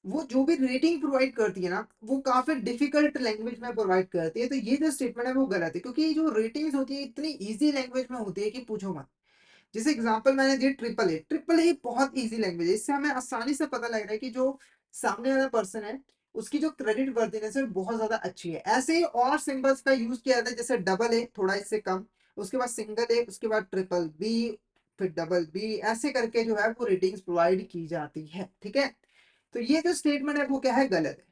वो जो भी रेटिंग प्रोवाइड करती है ना, वो काफी डिफिकल्ट लैंग्वेज में प्रोवाइड करती है। तो ये जो स्टेटमेंट है वो गलत है, क्योंकि जो रेटिंग्स होती है इतनी इजी लैंग्वेज में होती है कि पूछो मत। जैसे एग्जांपल मैंने दी ट्रिपल ए, ट्रिपल ए बहुत इजी लैंग्वेज है, इससे हमें आसानी से पता लग रहा है कि जो सामने वाला पर्सन है उसकी जो क्रेडिट वर्दीनेस है बहुत ज्यादा अच्छी है। ऐसे ही और सिंबल्स का यूज किया जाता है, जैसे डबल ए थोड़ा इससे कम, उसके बाद सिंगल ए, उसके बाद ट्रिपल बी, फिर डबल बी, ऐसे करके जो है वो रेटिंग्स प्रोवाइड की जाती है, ठीक है। तो ये जो स्टेटमेंट है वो क्या है, गलत है।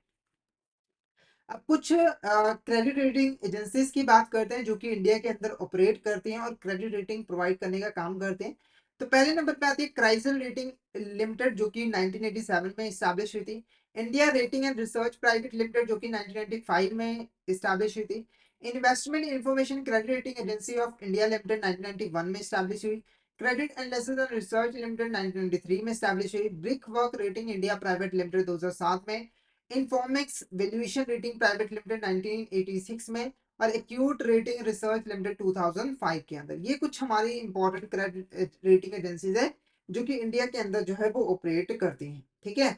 अब कुछ क्रेडिट रेटिंग एजेंसीज की बात करते हैं जो कि इंडिया के अंदर ऑपरेट करती हैं और क्रेडिट रेटिंग प्रोवाइड करने का काम करते हैं। तो पहले नंबर पे आती है क्राइसिल रेटिंग लिमिटेड, जो कि 1987 में इस्टेब्लिश हुई थी। India rating and research private limited, जो कि 1995 में इस्टेब्लिश हुई थी। Investment information credit rating agency of India limited 1991 में इस्टेब्लिश हुई। Credit analysis and research limited 1993 में इस्टेब्लिश हुई। Brick work rating India private limited 2007 में। इन्फॉर्मेक्स वैल्यूएशन रेटिंग प्राइवेट लिमिटेड 1986 में। और एक्यूट रेटिंग रिसर्च लिमिटेड 2005 के अंदर। ये कुछ हमारी इंपॉर्टेंट क्रेडिट रेटिंग एजेंसीज है जो कि इंडिया के अंदर जो है वो ऑपरेट करती हैं, ठीक है।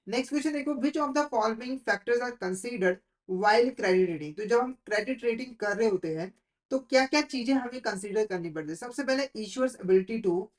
नेक्स्ट क्वेश्चन देखो, which of the following factors are considered while credit rating. तो जब हम क्रेडिट रेटिंग कर रहे होते हैं तो क्या क्या चीजें हमें कंसीडर करनी पड़ती है। सबसे पहले issuer's ability to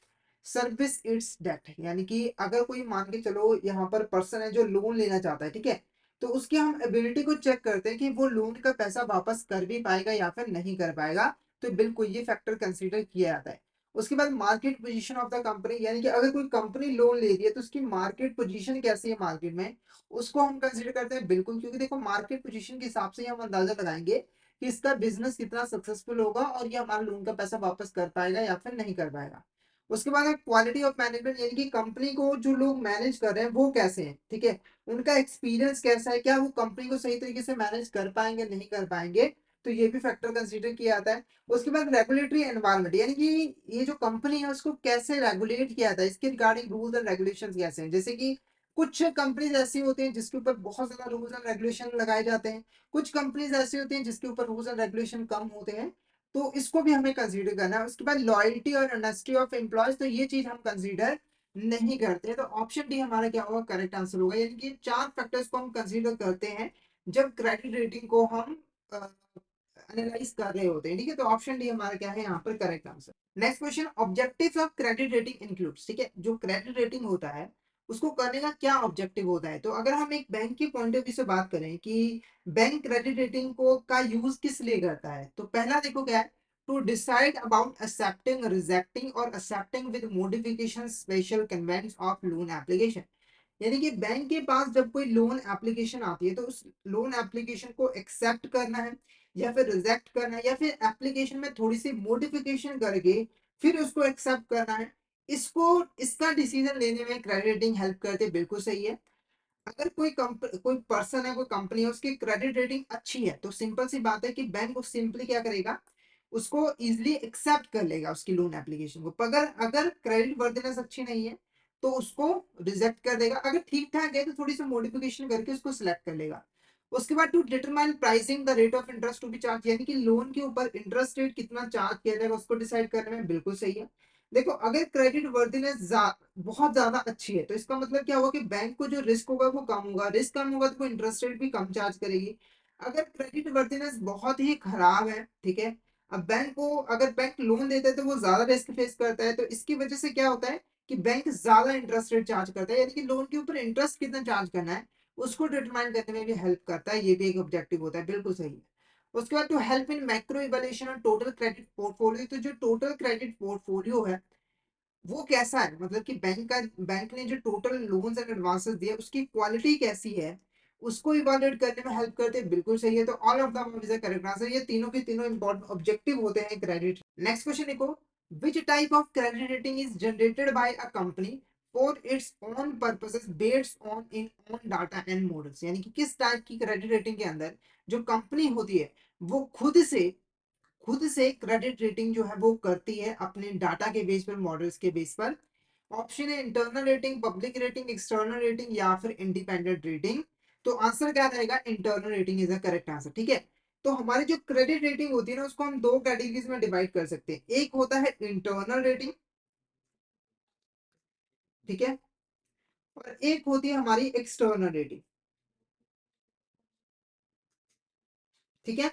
service its debt, यानी कि अगर कोई मान के चलो यहाँ पर पर्सन है जो लोन लेना चाहता है, ठीक है, तो उसकी हम एबिलिटी को चेक करते हैं कि वो लोन का पैसा वापस कर भी पाएगा या फिर नहीं कर पाएगा। तो बिल्कुल ये फैक्टर कंसीडर किया जाता है। उसके बाद market position of the company, यानी कि अगर कोई कंपनी लोन ले रही है तो उसकी मार्केट पोजीशन कैसी है मार्केट में, उसको हम कंसीडर करते हैं बिल्कुल, क्योंकि देखो मार्केट पोजीशन के हिसाब से ही हम अंदाजा लगाएंगे कि इसका बिजनेस कितना सक्सेसफुल होगा और ये हमारे लोन का पैसा वापस कर पाएगा या फिर नहीं कर पाएगा। उसके बाद है क्वालिटी ऑफ मैनेजमेंट, यानी कि कंपनी को जो लोग मैनेज कर रहे हैं वो कैसे हैं, ठीक है, उनका एक्सपीरियंस कैसा है, क्या वो कंपनी को सही तरीके से मैनेज कर पाएंगे नहीं कर पाएंगे। तो ये भी फैक्टर कंसीडर किया जाता है। उसके बाद रेगुलेटरी एनवायरनमेंट, यानी कि ये जो कंपनी है उसको कैसे रेगुलेट किया जाता है, इसके रिगार्डिंग रूल्स एंड रेगुलेशन कैसे हैं। जैसे कि कुछ कंपनीज ऐसी होती हैं जिसके ऊपर बहुत ज्यादा रूल्स एंड रेगुलेशन लगाए जाते हैं, कुछ कंपनीज ऐसी होती हैं जिसके ऊपर रूल्स एंड रेगुलेशन कम होते हैं। तो इसको भी हमें कंसीडर करना है। उसके बाद लॉयल्टी और ऑनेस्टी ऑफ एम्प्लॉयज, तो ये चीज हम कंसीडर नहीं करते। तो ऑप्शन डी हमारा क्या होगा, करेक्ट आंसर होगा। यानी कि चार फैक्टर्स को हम कंसीडर करते हैं जब क्रेडिट रेटिंग को हम एनालाइज कर रहे होते हैं, ठीक है। तो ऑप्शन डी हमारा क्या है यहाँ पर correct answer. Next question, objectives of credit rating includes, ठीक है, जो क्रेडिट रेटिंग होता है उसको करने का क्या ऑब्जेक्टिव होता है। तो अगर हम एक बैंक के पॉइंट ऑफ व्यू से बात करें कि बैंक क्रेडिट रेटिंग को का यूज किस लिए करता है, तो पहला देखो क्या है, to decide about accepting, rejecting और accepting with modification special covenants of loan application. यानी कि बैंक के पास जब कोई लोन एप्लीकेशन आती है तो उस लोन एप्लीकेशन को एक्सेप्ट करना है या फिर रिजेक्ट करना है या फिर एप्लीकेशन में थोड़ी सी मॉडिफिकेशन करके फिर उसको एक्सेप्ट करना है, इसको इसका डिसीजन लेने में क्रेडिट रेटिंग हेल्प करते, बिल्कुल सही है। अगर कोई पर्सन है, कोई कंपनी है, उसकी क्रेडिट रेटिंग अच्छी है तो सिंपल सी बात है कि बैंक उस सिंपली क्या करेगा, उसको इजीली एक्सेप्ट कर लेगा उसकी लोन एप्लीकेशन को। अगर अगर क्रेडिट वर्दिनेस अच्छी नहीं है तो उसको रिजेक्ट कर देगा, अगर ठीक ठाक है तो थोड़ी सी मॉडिफिकेशन करके उसको सिलेक्ट कर लेगा। उसके बाद to determine pricing the rate of interest to be charge, यानी कि लोन के ऊपर इंटरेस्ट रेट कितना चार्ज किया जाएगा उसको डिसाइड करने में, बिल्कुल सही है। देखो अगर क्रेडिट वर्दिनेस बहुत ज्यादा अच्छी है तो इसका मतलब क्या होगा कि बैंक को जो रिस्क होगा वो कम होगा, रिस्क कम होगा तो वो इंटरेस्ट रेट भी कम चार्ज करेगी। अगर क्रेडिट वर्दिनेस बहुत ही खराब है, ठीक है, अब बैंक को अगर बैंक लोन देता है तो वो ज्यादा रिस्क फेस करता है, तो इसकी वजह से क्या होता है कि बैंक ज्यादा इंटरेस्ट रेट चार्ज करता है, यानी कि लोन के ऊपर इंटरेस्ट कितना चार्ज करना है उसको डिटरमाइन करने में भी हेल्प करता है, ये भी एक ऑब्जेक्टिव होता है, बिल्कुल सही है। उसके बाद to help in macro evaluation और टोटल क्रेडिट पोर्टफोलियो, तो जो टोटल क्रेडिट पोर्टफोलियो है वो कैसा है, मतलब कि बैंक ने जो टोटल लोन्स एंड एडवांसेस दिए उसकी क्वालिटी कैसी है उसको इवैल्यूएट करने में हेल्प करते हैं, बिल्कुल सही है। तो all of the is the correct answer, ये तीनों के तीनों इंपॉर्टेंट ऑब्जेक्टिव होते हैं क्रेडिट। नेक्स्ट क्वेश्चन देखो, which type of credit rating is generated by a company for its own purposes based on in own data and models, यानी कि किस टाइप की क्रेडिट रेटिंग के अंदर जो कंपनी होती है वो खुद से क्रेडिट रेटिंग जो है वो करती है अपने डाटा के बेस पर, मॉडल्स के बेस पर। ऑप्शन है internal rating, public rating, external rating या फिर इंडिपेंडेंट रेटिंग। तो आंसर क्या रहेगा, internal rating is the correct answer, ठीक है। तो हमारी जो क्रेडिट रेटिंग होती है ना उसको हम दो कैटेगरीज में डिवाइड कर सकते हैं, एक होता है इंटरनल रेटिंग, ठीक है, और एक होती है हमारी एक्सटर्नल रेटिंग, ठीक है।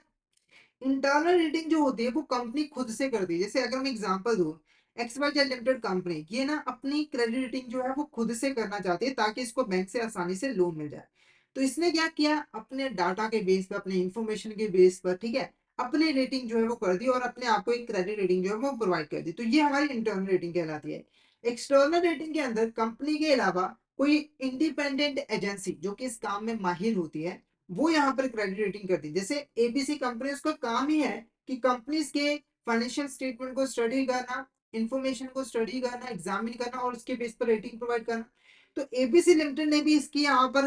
इंटरनल रेटिंग जो होती है वो कंपनी खुद से करती है, जैसे अगर मैं एग्जांपल दूं, X Y Z limited company ये ना अपनी क्रेडिट रेटिंग जो है वो खुद से करना चाहती है ताकि इसको बैंक से आसानी से लोन मिल जाए। तो इसने क्या किया, अपने डाटा के बेस पर, अपने इंफॉर्मेशन के बेस पर, ठीक है, अपनी रेटिंग जो है वो कर दी और अपने आप को एक क्रेडिट रेटिंग जो है वो प्रोवाइड कर दी, तो ये हमारी इंटरनल रेटिंग कहलाती है। एक्सटर्नल रेटिंग के अंदर कंपनी के अलावा कोई इंडिपेंडेंट एजेंसी जो कि इस काम में माहिर होती है वो यहाँ पर क्रेडिट रेटिंग करती है। जैसे एबीसी कंपनी, उसका काम ही है कि कंपनीज के फाइनेंशियल स्टेटमेंट को स्टडी करना, इंफॉर्मेशन को स्टडी करना, एग्जामिन करना और उसके बेस पर रेटिंग प्रोवाइड करना। तो एबीसी लिमिटेड ने भी इसकी यहाँ पर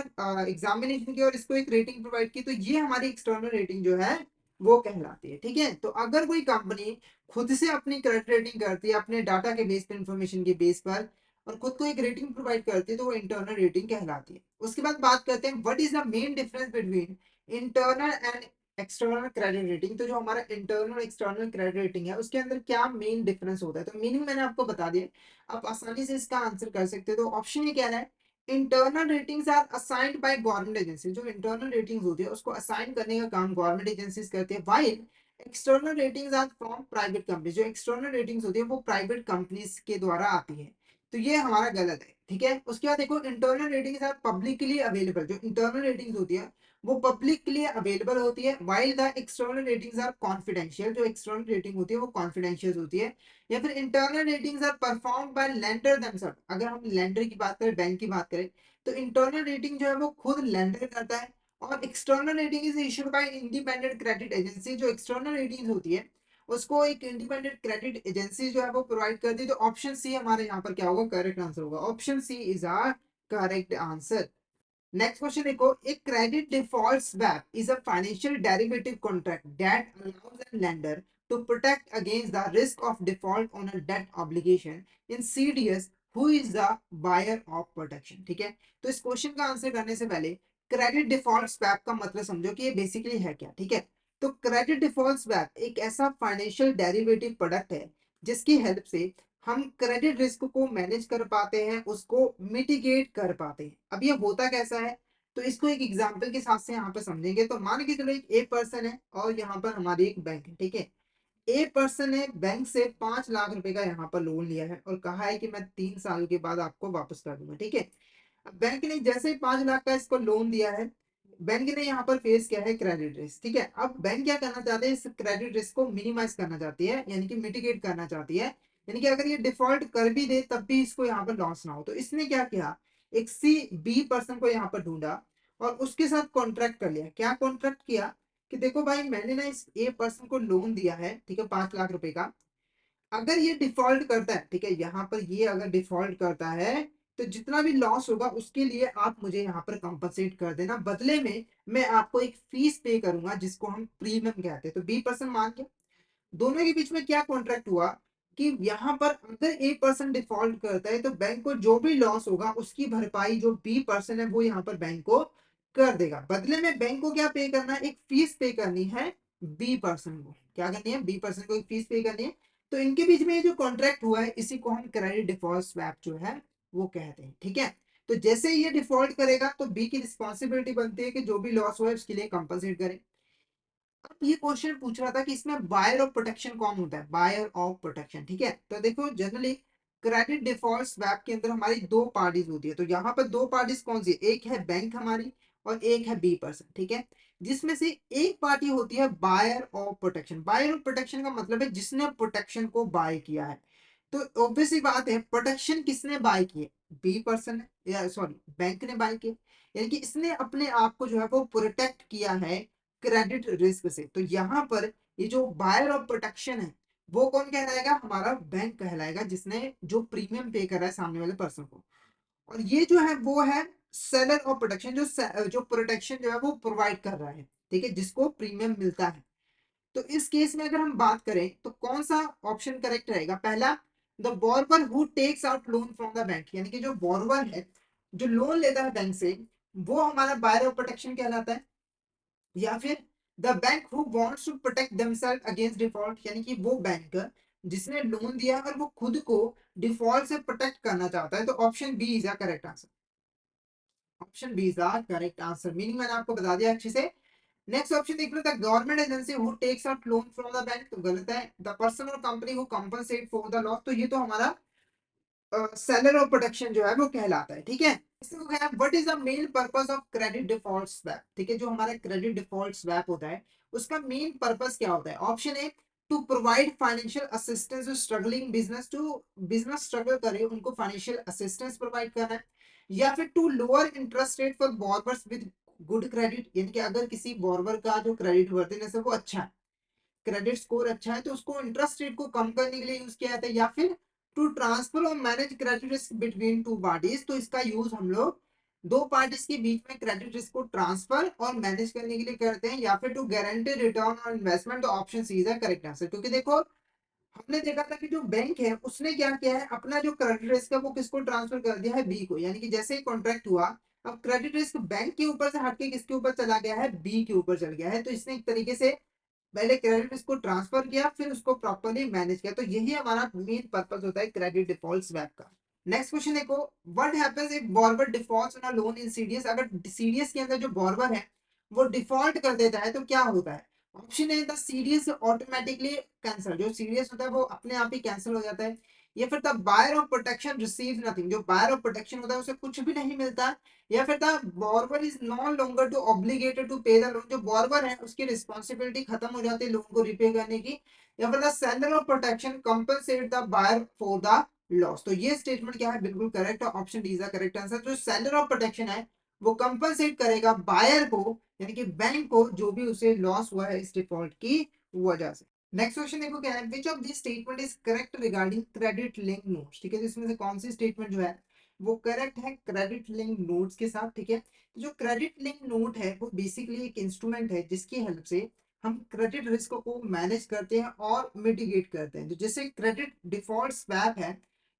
एग्जामिनेशन की और इसको एक रेटिंग प्रोवाइड की, तो ये हमारी एक्सटर्नल रेटिंग जो है वो कहलाती है, ठीक है। तो अगर कोई कंपनी खुद से अपनी क्रेडिट रेटिंग करती है अपने डाटा के बेस पर, इंफॉर्मेशन के बेस पर, और खुद को एक रेटिंग प्रोवाइड करती है तो वो इंटरनल रेटिंग कहलाती है। उसके बाद बात करते हैं what is the main difference between internal and external credit rating. तो जो हमारा इंटरनल एक्सटर्नल क्रेडिट रेटिंग है उसके अंदर क्या मेन डिफरेंस होता है, तो मीनिंग मैंने आपको बता दिया, आप आसानी से इसका आंसर कर सकते हो। तो ऑप्शन ये क्या है, internal ratings are assigned by government agency, जो इंटरनल रेटिंग्स होती है उसको असाइन करने का काम गवर्नमेंट एजेंसीज करते हैं, while external ratings are from private company, जो एक्सटर्नल रेटिंग्स होती है वो प्राइवेट कंपनीज के द्वारा आती है, तो ये हमारा गलत है, ठीक है। उसके बाद देखो internal ratings are publicly available, जो इंटरनल रेटिंग्स होती है वो पब्लिक के लिए अवेलेबल होती है, while the external ratings are confidential, जो एक्सटर्नल रेटिंग होती है वो कॉन्फिडेंशियल होती है। या फिर internal ratings are performed by lender themselves, अगर हम लेंडर की बात करें, बैंक की बात करें, तो इंटरनल रेटिंग जो है वो खुद लेंडर करता है। और external rating is issued by independent credit agency, जो एक्सटर्नल रेटिंग होती है उसको एक इंडिपेंडेंट क्रेडिट एजेंसी जो है वो प्रोवाइड करती है। तो ऑप्शन सी हमारे यहाँ पर क्या होगा, करेक्ट आंसर होगा, option C is are correct answer. Next question देखो, a credit default swap is a financial derivative contract that allows a lender to protect against the risk of default on a debt obligation in CDS who is the buyer of protection, ठीक है। तो इस question का answer करने से पहले credit default swap का मतलब समझो कि ये बेसिकली है क्या, ठीक है। तो क्रेडिट डिफॉल्ट स्वैप एक ऐसा फाइनेंशियल डेरिवेटिव प्रोडक्ट है जिसकी हेल्प से हम क्रेडिट रिस्क को मैनेज कर पाते हैं, उसको मिटिगेट कर पाते हैं। अब ये होता कैसा है, तो इसको एक एग्जांपल के साथ से यहाँ पे समझेंगे। तो मान के चलो एक ए पर्सन है और यहाँ पर हमारी एक बैंक है, ठीक है। ए पर्सन ने बैंक से 5 लाख रुपए का यहाँ पर लोन लिया है और कहा है कि मैं 3 साल के बाद आपको वापस कर दूंगा, ठीक है। अब बैंक ने जैसे ही 5 लाख का इसको लोन दिया है, बैंक ने यहाँ पर फेस किया है क्रेडिट रिस्क, ठीक है। अब बैंक क्या करना चाहते हैं, इस क्रेडिट रिस्क को मिनिमाइज करना चाहती है, यानी कि मिटिगेट करना चाहती है, यानी कि अगर ये डिफॉल्ट कर भी दे तब भी इसको यहाँ पर लॉस ना हो। तो इसने क्या किया, एक सी बी पर्सन को यहाँ पर ढूंढा और उसके साथ कॉन्ट्रैक्ट कर लिया। क्या कॉन्ट्रैक्ट किया कि देखो भाई मैंने ना इस ए पर्सन को लोन दिया है, ठीक है, 5 लाख रुपए का। अगर ये डिफॉल्ट करता है, ठीक है, यहाँ पर ये अगर डिफॉल्ट करता है तो जितना भी लॉस होगा उसके लिए आप मुझे यहाँ पर कंपनसेट कर देना, बदले में मैं आपको एक फीस पे करूंगा जिसको हम प्रीमियम कहते हैं। तो बी पर्सन मान गया। दोनों के बीच में क्या कॉन्ट्रैक्ट हुआ कि यहाँ पर अगर ए पर्सन डिफॉल्ट करता है तो बैंक को जो भी लॉस होगा उसकी भरपाई जो बी पर्सन है वो यहाँ पर बैंक को कर देगा। बदले में बैंक को क्या पे करना है, एक फीस पे करनी है बी पर्सन को। क्या करनी है, बी पर्सन को एक फीस पे करनी है। तो इनके बीच में ये जो कॉन्ट्रैक्ट हुआ है इसी को हम क्रेडिट डिफॉल्ट स्वैप जो है वो कहते हैं, ठीक है। तो जैसे ये डिफॉल्ट करेगा तो बी की रिस्पॉन्सिबिलिटी बनती है कि जो भी लॉस हुआ है उसके लिए कंपनसेट करे। अब ये क्वेश्चन पूछ रहा था कि इसमें बायर ऑफ प्रोटेक्शन कौन होता है, बायर ऑफ प्रोटेक्शन, ठीक है। तो देखो जनरली क्रेडिट डिफॉल्ट स्वैप के अंदर हमारी दो पार्टीज होती है। तो यहाँ पर दो पार्टीज कौन सी है, एक है बैंक हमारी और एक है बी पर्सन, ठीक है। जिसमें से एक पार्टी होती है buyer of protection. Buyer of protection का मतलब है जिसने प्रोटेक्शन को बाय किया है। तो ऑब्वियसली बात है प्रोटेक्शन किसने बाय की है, बी पर्सन ने, या सॉरी बैंक ने बाय किया। यानी कि इसने अपने आप को जो है वो प्रोटेक्ट किया है क्रेडिट रिस्क से। तो यहाँ पर ये जो बायर ऑफ प्रोटेक्शन है वो कौन कहलाएगा, हमारा बैंक कहलाएगा जिसने जो प्रीमियम पे करा है सामने वाले पर्सन को। और ये जो है वो है सेलर ऑफ प्रोटेक्शन, जो प्रोटेक्शन जो है वो प्रोवाइड कर रहा है, ठीक है, जिसको प्रीमियम मिलता है। तो इस केस में अगर हम बात करें तो कौन सा ऑप्शन करेक्ट रहेगा, पहला the borrower who takes out loan from the bank, यानी कि जो बोरवर है जो लोन लेता है बैंक से वो हमारा बायर ऑफ प्रोटेक्शन कहलाता है। या फिर the bank who wants to protect themselves against default, यानी कि वो बैंक जिसने लोन दिया और वो खुद को डिफॉल्ट से प्रोटेक्ट करना चाहता है। तो option B is the correct answer. Option B is the correct answer, meaning मैंने आपको बता दिया अच्छे से। नेक्स्ट ऑप्शन देख लो, the government agency who takes out loan from the bank, तो गलत है। The person or company who compensate for the loss, तो ये तो हमारा सेलर ऑफ प्रोटेक्शन जो है वो कहलाता है, ठीक है। What is the main purpose of credit default swap, ठीक है, जो हमारा क्रेडिट डिफॉल्ट स्वैप होता है उसका मेन पर्पस क्या होता है। Option A to provide financial assistance to struggling business, to business struggle करे उनको फाइनेंशियल असिस्टेंस प्रोवाइड करना है। या फिर to lower interest rate for borrowers with good credit, यानी कि अगर किसी बोरवर का जो क्रेडिट वर्थिनेस है वो अच्छा है, क्रेडिट स्कोर अच्छा है, तो उसको इंटरेस्ट रेट को कम करने के लिए यूज किया जाता है। या फिर टू ट्रांसफर और manage credit risk between two parties, तो इसका यूज हम लोग दो पार्टीज के बीच में क्रेडिट रिस्क को ट्रांसफर और मैनेज करने के लिए करते हैं। या फिर to guarantee return on investment, तो option C is correct answer. क्योंकि देखो हमने देखा था कि जो बैंक है उसने क्या किया है, अपना जो क्रेडिट रिस्क है वो किसको ट्रांसफर कर दिया है, बी को। यानी कि जैसे ही कॉन्ट्रैक्ट हुआ अब क्रेडिट रिस्क बैंक के ऊपर से हटके किसके ऊपर चला गया है, बी के ऊपर चल गया है। तो इसने एक तरीके से पहले क्रेडिट इसको ट्रांसफर किया फिर उसको प्रॉपर्ली मैनेज किया। तो यही हमारा मेन पर्पस होता है क्रेडिट डिफॉल्ट स्वैप का। नेक्स्ट क्वेश्चन देखो, what happens if बोरवर defaults on a loan in CDS, अगर सीडीएस के अंदर जो बोरवर है वो डिफॉल्ट कर देता है तो क्या होता है। ऑप्शन है द सीडीएस ऑटोमेटिकली कैंसिल, जो सीडीएस होता है वो अपने आप ही कैंसिल हो जाता है। या फिर the buyer of protection receive nothing, जो बायर ऑफ प्रोटेक्शन होता है उसे कुछ भी नहीं मिलता। या फिर the borrower is no longer to obligated to pay the loan, जो बॉर्बर है उसकी रिस्पॉन्सिबिलिटी खत्म हो जाती है लोन को रिपे करने की। या फिर the seller of protection compensate the buyer for the loss, तो ये स्टेटमेंट क्या है, बिल्कुल करेक्ट है, option D is the correct answer. जो सेलर ऑफ प्रोटेक्शन है वो कंपनसेट करेगा बायर को, यानी कि बैंक को, जो भी उसे लॉस हुआ है इस डिफॉल्ट की वजह से। नेक्स्ट क्वेश्चन देखो क्या है, which of this statement is correct regarding credit link notes, ठीक है। तो इसमें से कौन सी स्टेटमेंट जो है वो करेक्ट है क्रेडिट लिंक नोट्स के साथ, ठीक है। तो जो क्रेडिट लिंक नोट है वो बेसिकली एक इंस्ट्रूमेंट है जिसकी हेल्प से हम क्रेडिट रिस्क को मैनेज करते हैं और मिटिगेट करते हैं। तो जैसे क्रेडिट डिफॉल्ट स्वैप है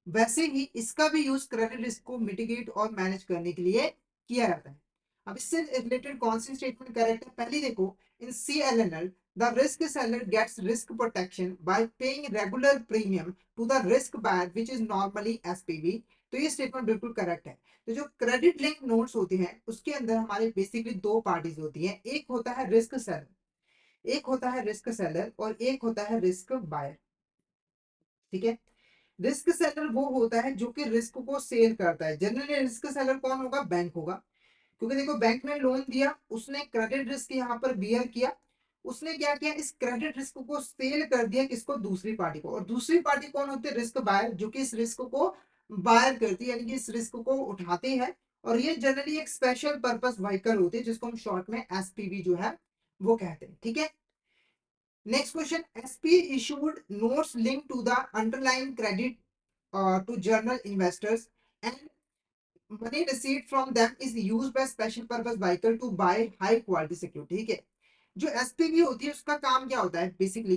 वैसे ही इसका भी यूज क्रेडिट रिस्क को मिटिगेट और मैनेज करने के लिए किया जाता है। अब इससे रिलेटेड कौन सी स्टेटमेंट करेक्ट है, पहली देखो, इन CLNL the risk seller gets risk protection by paying regular premium to the risk buyer which is normally SPV, तो ये स्टेटमेंट बिल्कुल करेक्ट है। तो जो क्रेडिट लिंक नोट्स होते हैं उसके अंदर हमारे बेसिकली दो पार्टीज होती हैं, एक होता है रिस्क सेलर, एक होता है रिस्क सेलर और एक होता है रिस्क बायर, ठीक है। रिस्क सेलर वो होता है जो कि रिस्क को सेल करता है। जनरली रिस्क सेलर कौन होगा, बैंक होगा। क्योंकि देखो बैंक ने लोन दिया, उसने क्रेडिट रिस्क यहाँ पर बियर किया, उसने क्या किया, इस क्रेडिट रिस्क को सेल कर दिया किसको, दूसरी पार्टी को। और दूसरी पार्टी कौन होती है, रिस्क बायर, जो कि इस रिस्क को बायर करती है, यानी कि इस रिस्क को उठाती है और ये जनरली एक स्पेशल पर्पस व्हीकल होती है जिसको हम शॉर्ट में एसपीवी जो है वो कहते हैं। ठीक है, next question, SP issued notes link to the underlying credit to general investors and money received from them is used by special purpose vehicle to buy high quality security। ठीक है, जो एसपीवी होती है उसका काम क्या होता है बेसिकली,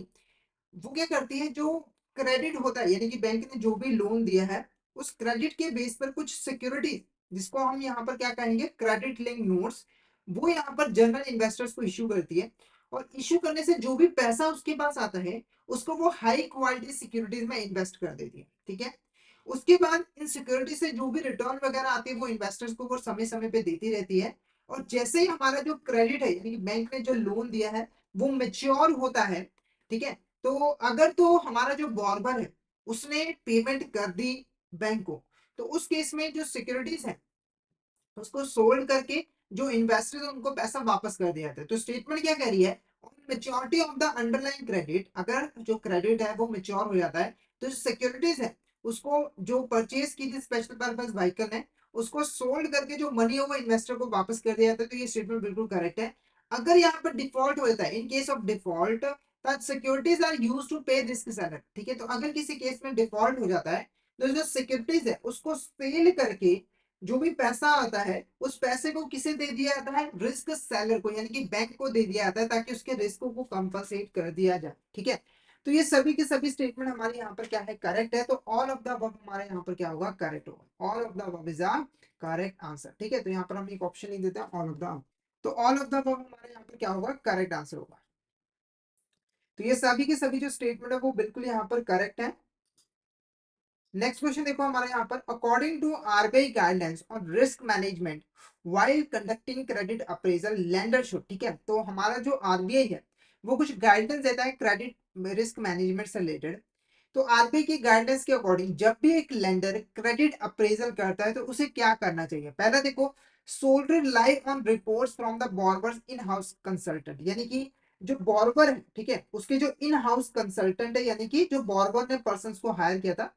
वो क्या करती है, जो क्रेडिट होता है यानी कि बैंक ने जो भी लोन दिया है उस क्रेडिट के बेस पर कुछ सिक्योरिटी, जिसको हम यहाँ पर क्या कहेंगे, क्रेडिट लिंक नोट्स, वो यहाँ पर जनरल इन्वेस्टर्स को इश्यू करती है। और इश्यू करने से जो भी पैसा उसके पास आता है उसको वो हाई क्वालिटी सिक्योरिटीज में इन्वेस्ट कर देती है। ठीक है, उसके बाद इन सिक्योरिटी से जो भी रिटर्न वगैरह आती है वो इन्वेस्टर्स को वो समय समय पे देती रहती है। और जैसे ही हमारा जो क्रेडिट है यानी कि बैंक ने जो लोन दिया है वो मेच्योर होता है, ठीक है, तो अगर तो हमारा जो बॉर्बर है उसने पेमेंट कर दी बैंक को, तो उस केस में जो सिक्योरिटीज है उसको सोल्ड करके जो इन्वेस्टर्स है उनको पैसा वापस कर दिया जाता है। तो स्टेटमेंट क्या कह रही है, on maturity of the underline credit, अगर जो क्रेडिट है वो मेच्योर हो जाता है तो जो सिक्योरिटीज है उसको जो परचेज की थी स्पेशल पर्पस व्हीकल ने उसको सोल्ड करके जो मनी है वो इन्वेस्टर को वापस कर दिया जाता है। तो ये स्टेटमेंट बिल्कुल करेक्ट है। अगर यहाँ पर डिफॉल्ट हो जाता है, in case of default that securities are used to pay risk seller. ठीक है, तो अगर किसी केस में डिफॉल्ट हो जाता है तो जो सिक्योरिटीज है उसको सेल करके जो भी पैसा आता है उस पैसे को किसे दे दिया जाता है, रिस्क सेलर को, यानी कि बैंक को दे दिया जाता है ताकि उसके रिस्क को कंपनसेट कर दिया जाए। ठीक है, तो ये सभी के सभी स्टेटमेंट हमारे यहाँ पर क्या है, करेक्ट है। तो ऑल ऑफ द अबव हमारे यहाँ पर क्या होगा, करेक्ट होगा। All of the above is a correct answer. ठीक है, तो यहाँ पर हम एक ऑप्शन नहीं देते ऑल ऑफ द अबव, तो ऑल ऑफ द अबव हमारे यहाँ पर क्या होगा, करेक्ट आंसर होगा। तो ये सभी के सभी जो स्टेटमेंट है वो बिल्कुल यहाँ पर करेक्ट है। नेक्स्ट क्वेश्चन देखो हमारे यहाँ पर, according to RBI guidelines on risk management while conducting credit appraisal lender should. ठीक है, तो हमारा जो आरबीआई है वो कुछ गाइडेंस देता है क्रेडिट रिस्क मैनेजमेंट से रिलेटेड। तो आरबीआई की गाइडेंस के अकॉर्डिंग जब भी एक लेंडर क्रेडिट अप्रेजल करता है तो उसे क्या करना चाहिए, पहला देखो, should rely on reports from the borrower's in house consultant, यानी कि जो बॉर्बर है, ठीक है, उसके जो इन हाउस कंसल्टेंट है यानी कि जो बॉर्बर ने पर्सन को हायर किया था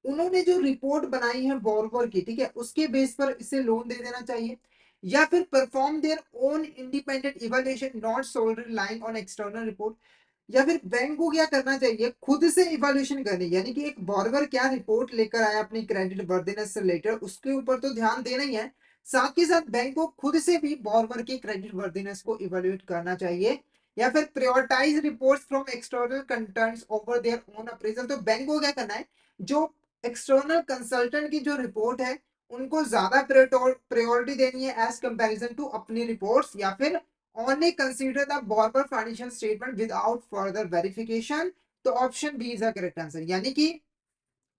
उन्होंने जो रिपोर्ट बनाई है बोरोवर की, ठीक है, उसके बेस पर इसे लोन दे देना चाहिए। या फिर perform their own independent evaluation not sold relying on external report, या फिर बैंक को क्या करना चाहिए, खुद से इवैल्यूएशन करनी, यानी कि एक बोरोवर क्या रिपोर्ट लेकर आया अपनी क्रेडिट वर्दीनेस से रिलेटेड उसके ऊपर तो ध्यान देना ही है, साथ के साथ बैंक को खुद से भी बोरोवर की क्रेडिट वर्दीनेस को इवैल्यूएट करना चाहिए। या फिर prioritise reports from external contents over their own appraisal, तो बैंक को क्या करना है, जो एक्सटर्नल कंसल्टेंट की जो रिपोर्ट है उनको ज्यादा प्रायोरिटी देनी है एज कंपैरिजन टू अपनी रिपोर्ट्स, या फिर only consider the borrower financial statement without further verification। तो option B is the correct answer, यानी कि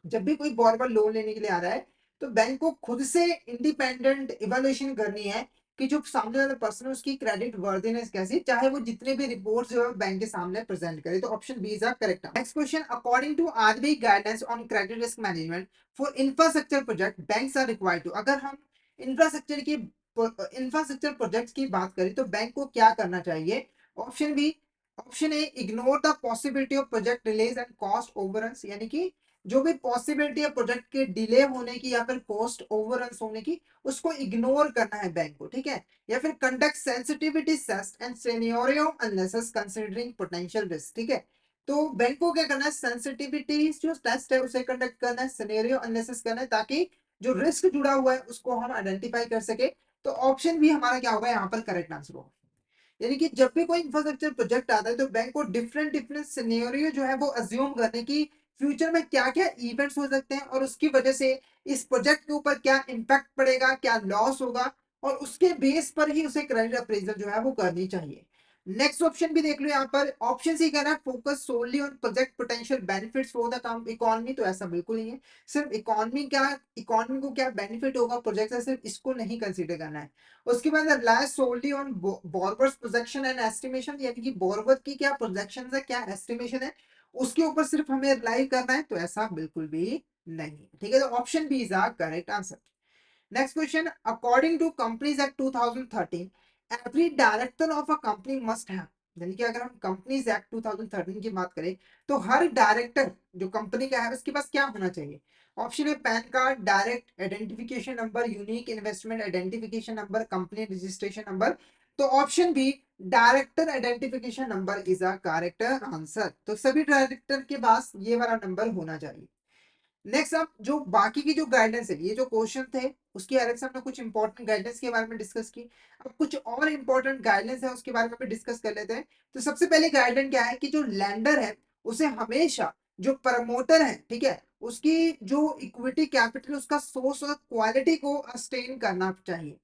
जब भी कोई borrower लोन लेने के लिए आ रहा है तो बैंक को खुद से इंडिपेंडेंट इवैल्यूएशन करनी है कि जो सामने वाला पर्सन है उसकी क्रेडिट वर्दीनेस कैसी, चाहे वो जितने भी रिपोर्ट्स जो है बैंक के सामने प्रेजेंट करे। तो option B is the correct. Next question, according to RBI guidelines on credit risk management for infrastructure project banks are required to, अगर हम इंफ्रास्ट्रक्चर की इंफ्रास्ट्रक्चर प्रोजेक्ट्स की बात करें तो बैंक को क्या करना चाहिए, option B, option A, ignore the possibility of project delays and cost overruns, यानी कि जो भी पॉसिबिलिटी है प्रोजेक्ट के डिले होने की या फिर कॉस्ट ओवररन्स होने की उसको इग्नोर करना है बैंक को। ठीक है, या फिर conduct sensitivity test and scenario analysis considering potential risk. ठीक है, तो बैंक को क्या करना है, सेंसिटिविटी जो टेस्ट है उसे कंडक्ट करना है, सिनेरियो एनालिसिस करना है ताकि जो रिस्क जुड़ा हुआ है उसको हम आइडेंटिफाई कर सके। तो ऑप्शन भी हमारा क्या होगा यहाँ पर करेक्ट आंसर होगा। यानी कि जब भी कोई इंफ्रास्ट्रक्चर प्रोजेक्ट आता है तो बैंक को डिफरेंट डिफरेंट सिनेरियो जो है वो अज्यूम करने की, फ्यूचर में क्या क्या इवेंट्स हो सकते हैं और उसकी वजह से इस प्रोजेक्ट के ऊपर क्या इम्पैक्ट पड़ेगा, क्या लॉस होगा, और उसके बेस पर ही उसे क्रेडिट अप्रेजल जो है वो करनी चाहिए। नेक्स्ट ऑप्शन भी देख लो यहाँ पर, ऑप्शन सी कह रहा है focus solely on project potential benefits for the economy, तो ऐसा बिल्कुल नहीं है। सिर्फ इकोनॉमी को क्या बेनिफिट होगा प्रोजेक्ट से, सिर्फ इसको नहीं कंसीडर करना है। उसके बाद rely solely on borrowers projection and estimation, यानी कि बोरवर की क्या प्रोजेक्शन है, क्या एस्टिमेशन है, उसके ऊपर सिर्फ हमें रिलाई करना है, तो ऐसा बिल्कुल भी नहीं। ठीक है, तो option B is the correct answer. Next question, according to companies act 2013 every director of a company must have, यानी कि अगर हम कंपनीज एक्ट 2013 की बात करें तो हर डायरेक्टर जो कंपनी का है उसके पास क्या होना चाहिए? Option A PAN card, direct identification number, unique investment identification number, company registration number. तो option B director identification number is a correct answer. तो सभी डायरेक्टर के पास ये वाला नंबर होना चाहिए। नेक्स्ट, अब जो बाकी की जो गाइडेंस है, ये जो क्वेश्चन थे उसकी अलग से हमने कुछ इंपॉर्टेंट गाइडेंस के बारे में डिस्कस की। अब कुछ और इंपॉर्टेंट गाइडेंस है उसके बारे में भी डिस्कस कर लेते हैं। तो सबसे पहले गाइडेंस क्या है कि जो लैंडर है उसे हमेशा जो प्रमोटर है, ठीक है, उसकी जो इक्विटी कैपिटल, उसका सोर्स और क्वालिटी को अस्टेन करना चाहिए।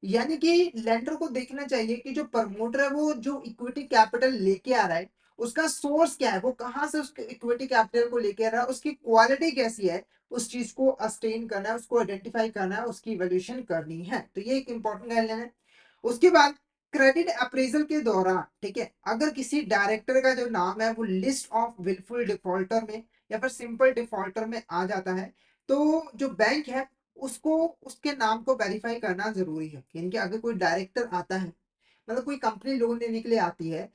यानी कि लेंडर को देखना चाहिए कि जो प्रमोटर है वो जो इक्विटी कैपिटल लेके आ रहा है उसका सोर्स क्या है, वो कहाँ से उसके इक्विटी कैपिटल को लेके आ रहा है, उसकी क्वालिटी कैसी है, उस चीज को अस्टेन करना है, उसको आइडेंटिफाई करना है, उसकी वैल्यूएशन करनी है। तो ये एक इंपॉर्टेंट गाइडलाइन है। उसके बाद क्रेडिट अप्रेजल के दौरान, ठीक है, अगर किसी डायरेक्टर का जो नाम है वो लिस्ट ऑफ विलफुल डिफॉल्टर में या फिर सिंपल डिफॉल्टर में आ जाता है, तो जो बैंक है उसको उसके नाम को वेरीफाई करना जरूरी है। यानी कि अगर कोई डायरेक्टर आता है, मतलब कोई कंपनी लोन लेने के लिए आती है,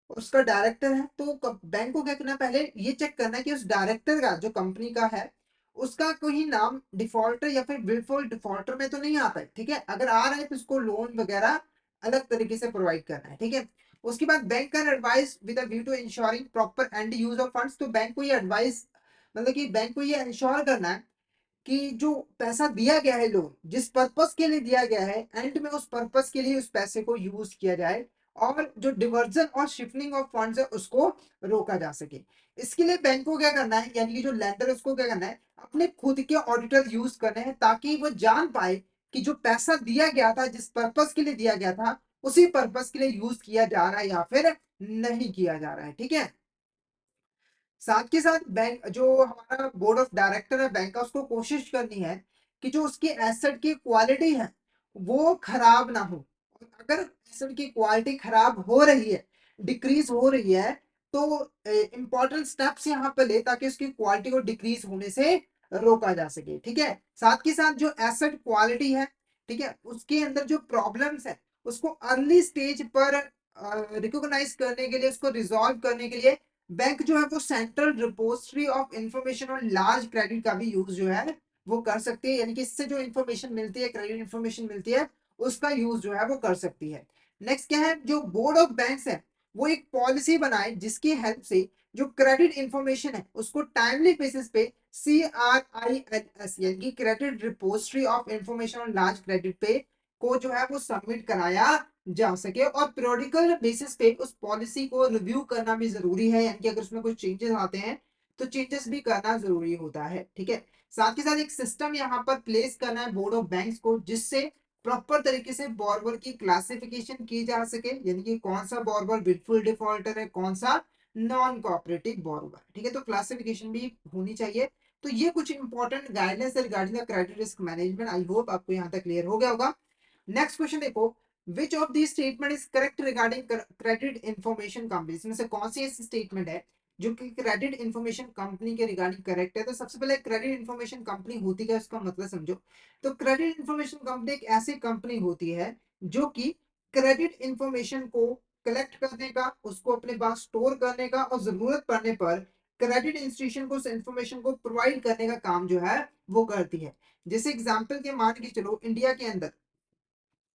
उसका डायरेक्टर है, तो बैंक को क्या करना है, पहले ये चेक करना है कि उस डायरेक्टर का जो कंपनी का है उसका कोई नाम डिफॉल्टर या फिर विलफुल डिफॉल्टर में तो नहीं आता है। ठीक है, अगर आ रहा है तो उसको लोन वगैरह अलग तरीके से प्रोवाइड करना है। ठीक है, उसके बाद bank can advice with a view to ensuring proper end use of funds. तो बैंक को ये एडवाइस, मतलब कि बैंक को ये इंश्योर करना है कि जो पैसा दिया गया है, लोन जिस पर्पस के लिए दिया गया है, एंड में उस पर्पस के लिए उस पैसे को यूज किया जाए और जो डिवर्जन और शिफ्टिंग ऑफ फंड्स है उसको रोका जा सके। इसके लिए बैंक को क्या करना है, यानी कि जो लैंडर है उसको क्या करना है, अपने खुद के ऑडिटर यूज करने हैं ताकि वो जान पाए कि जो पैसा दिया गया था, जिस पर्पस के लिए दिया गया था, उसी पर्पस के लिए यूज किया जा रहा है या फिर नहीं किया जा रहा है। ठीक है, साथ के साथ बैंक जो हमारा बोर्ड ऑफ डायरेक्टर है बैंक का, उसको कोशिश करनी है कि जो उसकी एसेट की क्वालिटी है वो खराब ना हो। अगर एसेट की क्वालिटी खराब हो रही है, डिक्रीज हो रही है, तो इंपॉर्टेंट स्टेप्स यहाँ पे ले ताकि उसकी क्वालिटी को डिक्रीज होने से रोका जा सके। ठीक है, साथ के साथ जो एसेट क्वालिटी है, ठीक है, उसके अंदर जो प्रॉब्लम्स है उसको अर्ली स्टेज पर रिकॉग्नाइज करने के लिए, उसको रिजॉल्व करने के लिए बैंक जो है वो सेंट्रल रिपोजिटरी ऑफ इंफॉर्मेशन और लार्ज क्रेडिट का भी यूज जो है वो कर सकती है। यानी कि इससे जो इंफॉर्मेशन मिलती है, क्रेडिट इंफॉर्मेशन मिलती है, उसका यूज जो है वो कर सकती है। नेक्स्ट क्या है, जो बोर्ड ऑफ बैंक्स है वो एक पॉलिसी बनाए जिसकी हेल्प से जो क्रेडिट इंफॉर्मेशन है उसको टाइमली बेसिस पे CRILS यानी कि credit repository of information on large credit पे को जो है वो सबमिट कराया जा सके, और पीरियोडिकल बेसिस पे उस पॉलिसी को रिव्यू करना भी जरूरी है। यानी कि अगर उसमें कुछ चेंजेस आते हैं तो चेंजेस भी करना जरूरी होता है। ठीक है, साथ के साथ एक सिस्टम यहाँ पर प्लेस करना है बोर्ड ऑफ बैंक्स को जिससे प्रॉपर तरीके से बॉर्बर की क्लासिफिकेशन की जा सके, यानी कि कौन सा बॉर्बर बिल्कुल डिफॉल्टर है, कौन सा नॉन कोऑपरेटिव बॉर्बर। ठीक है, तो क्लासिफिकेशन भी होनी चाहिए। तो ये कुछ इंपॉर्टेंट गाइडेंस है regarding the credit risk management. I hope आपको यहाँ तक क्लियर हो गया होगा। नेक्स्ट क्वेश्चन देखो, which of the statement is correct regarding credit information company. इसमें से कौन सी ऐसी स्टेटमेंट है जो कि क्रेडिट इंफॉर्मेशन कंपनी के रिगार्डिंग करेक्ट है? तो सबसे पहले क्रेडिट इंफॉर्मेशन कंपनी होती है, उसका मतलब समझो। तो क्रेडिट इंफॉर्मेशन कंपनी एक ऐसी कंपनी होती है जो कि क्रेडिट इंफॉर्मेशन को कलेक्ट करने का, उसको अपने पास स्टोर करने का और जरूरत पड़ने पर क्रेडिट इंस्टीट्यूशन को उस इंफॉर्मेशन को प्रोवाइड करने का काम जो है वो करती है। जैसे एग्जांपल के मान के चलो, इंडिया के अंदर,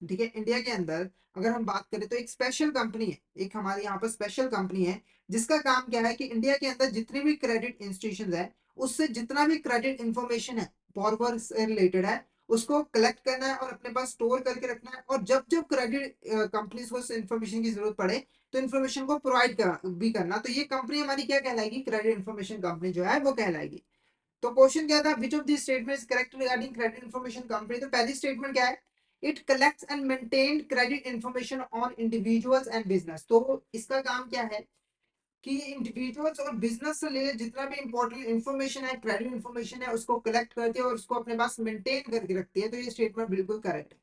ठीक है, इंडिया के अंदर अगर हम बात करें तो एक स्पेशल कंपनी है, एक हमारे यहाँ पर स्पेशल कंपनी है जिसका काम क्या है कि इंडिया के अंदर जितने भी क्रेडिट इंस्टीट्यूशन है उससे जितना भी क्रेडिट इंफॉर्मेशन है बॉर्बर से रिलेटेड है उसको कलेक्ट करना है और अपने पास स्टोर करके रखना है, और जब जब क्रेडिट कंपनीज को उस इंफॉर्मेशन की जरूरत पड़े तो इंफॉर्मेशन को प्रोवाइड भी करना। तो ये कंपनी हमारी क्या कहलाएगी, क्रेडिट इंफॉर्मेशन कंपनी जो है वो कहलाएगी। तो क्वेश्चन क्या था, विच of the statement is correct regarding credit information company. तो पहली स्टेटमेंट क्या है, it collects and maintain credit information on individuals and business. तो इसका काम क्या है कि इंडिविजुअल्स और बिजनेस से रिलेटेड जितना भी इंपॉर्टेंट इंफॉर्मेशन है, क्रेडिट इंफॉर्मेशन है, उसको कलेक्ट करती है और उसको अपने पास मेंटेन करके रखती है। तो ये स्टेटमेंट बिल्कुल करेक्ट है।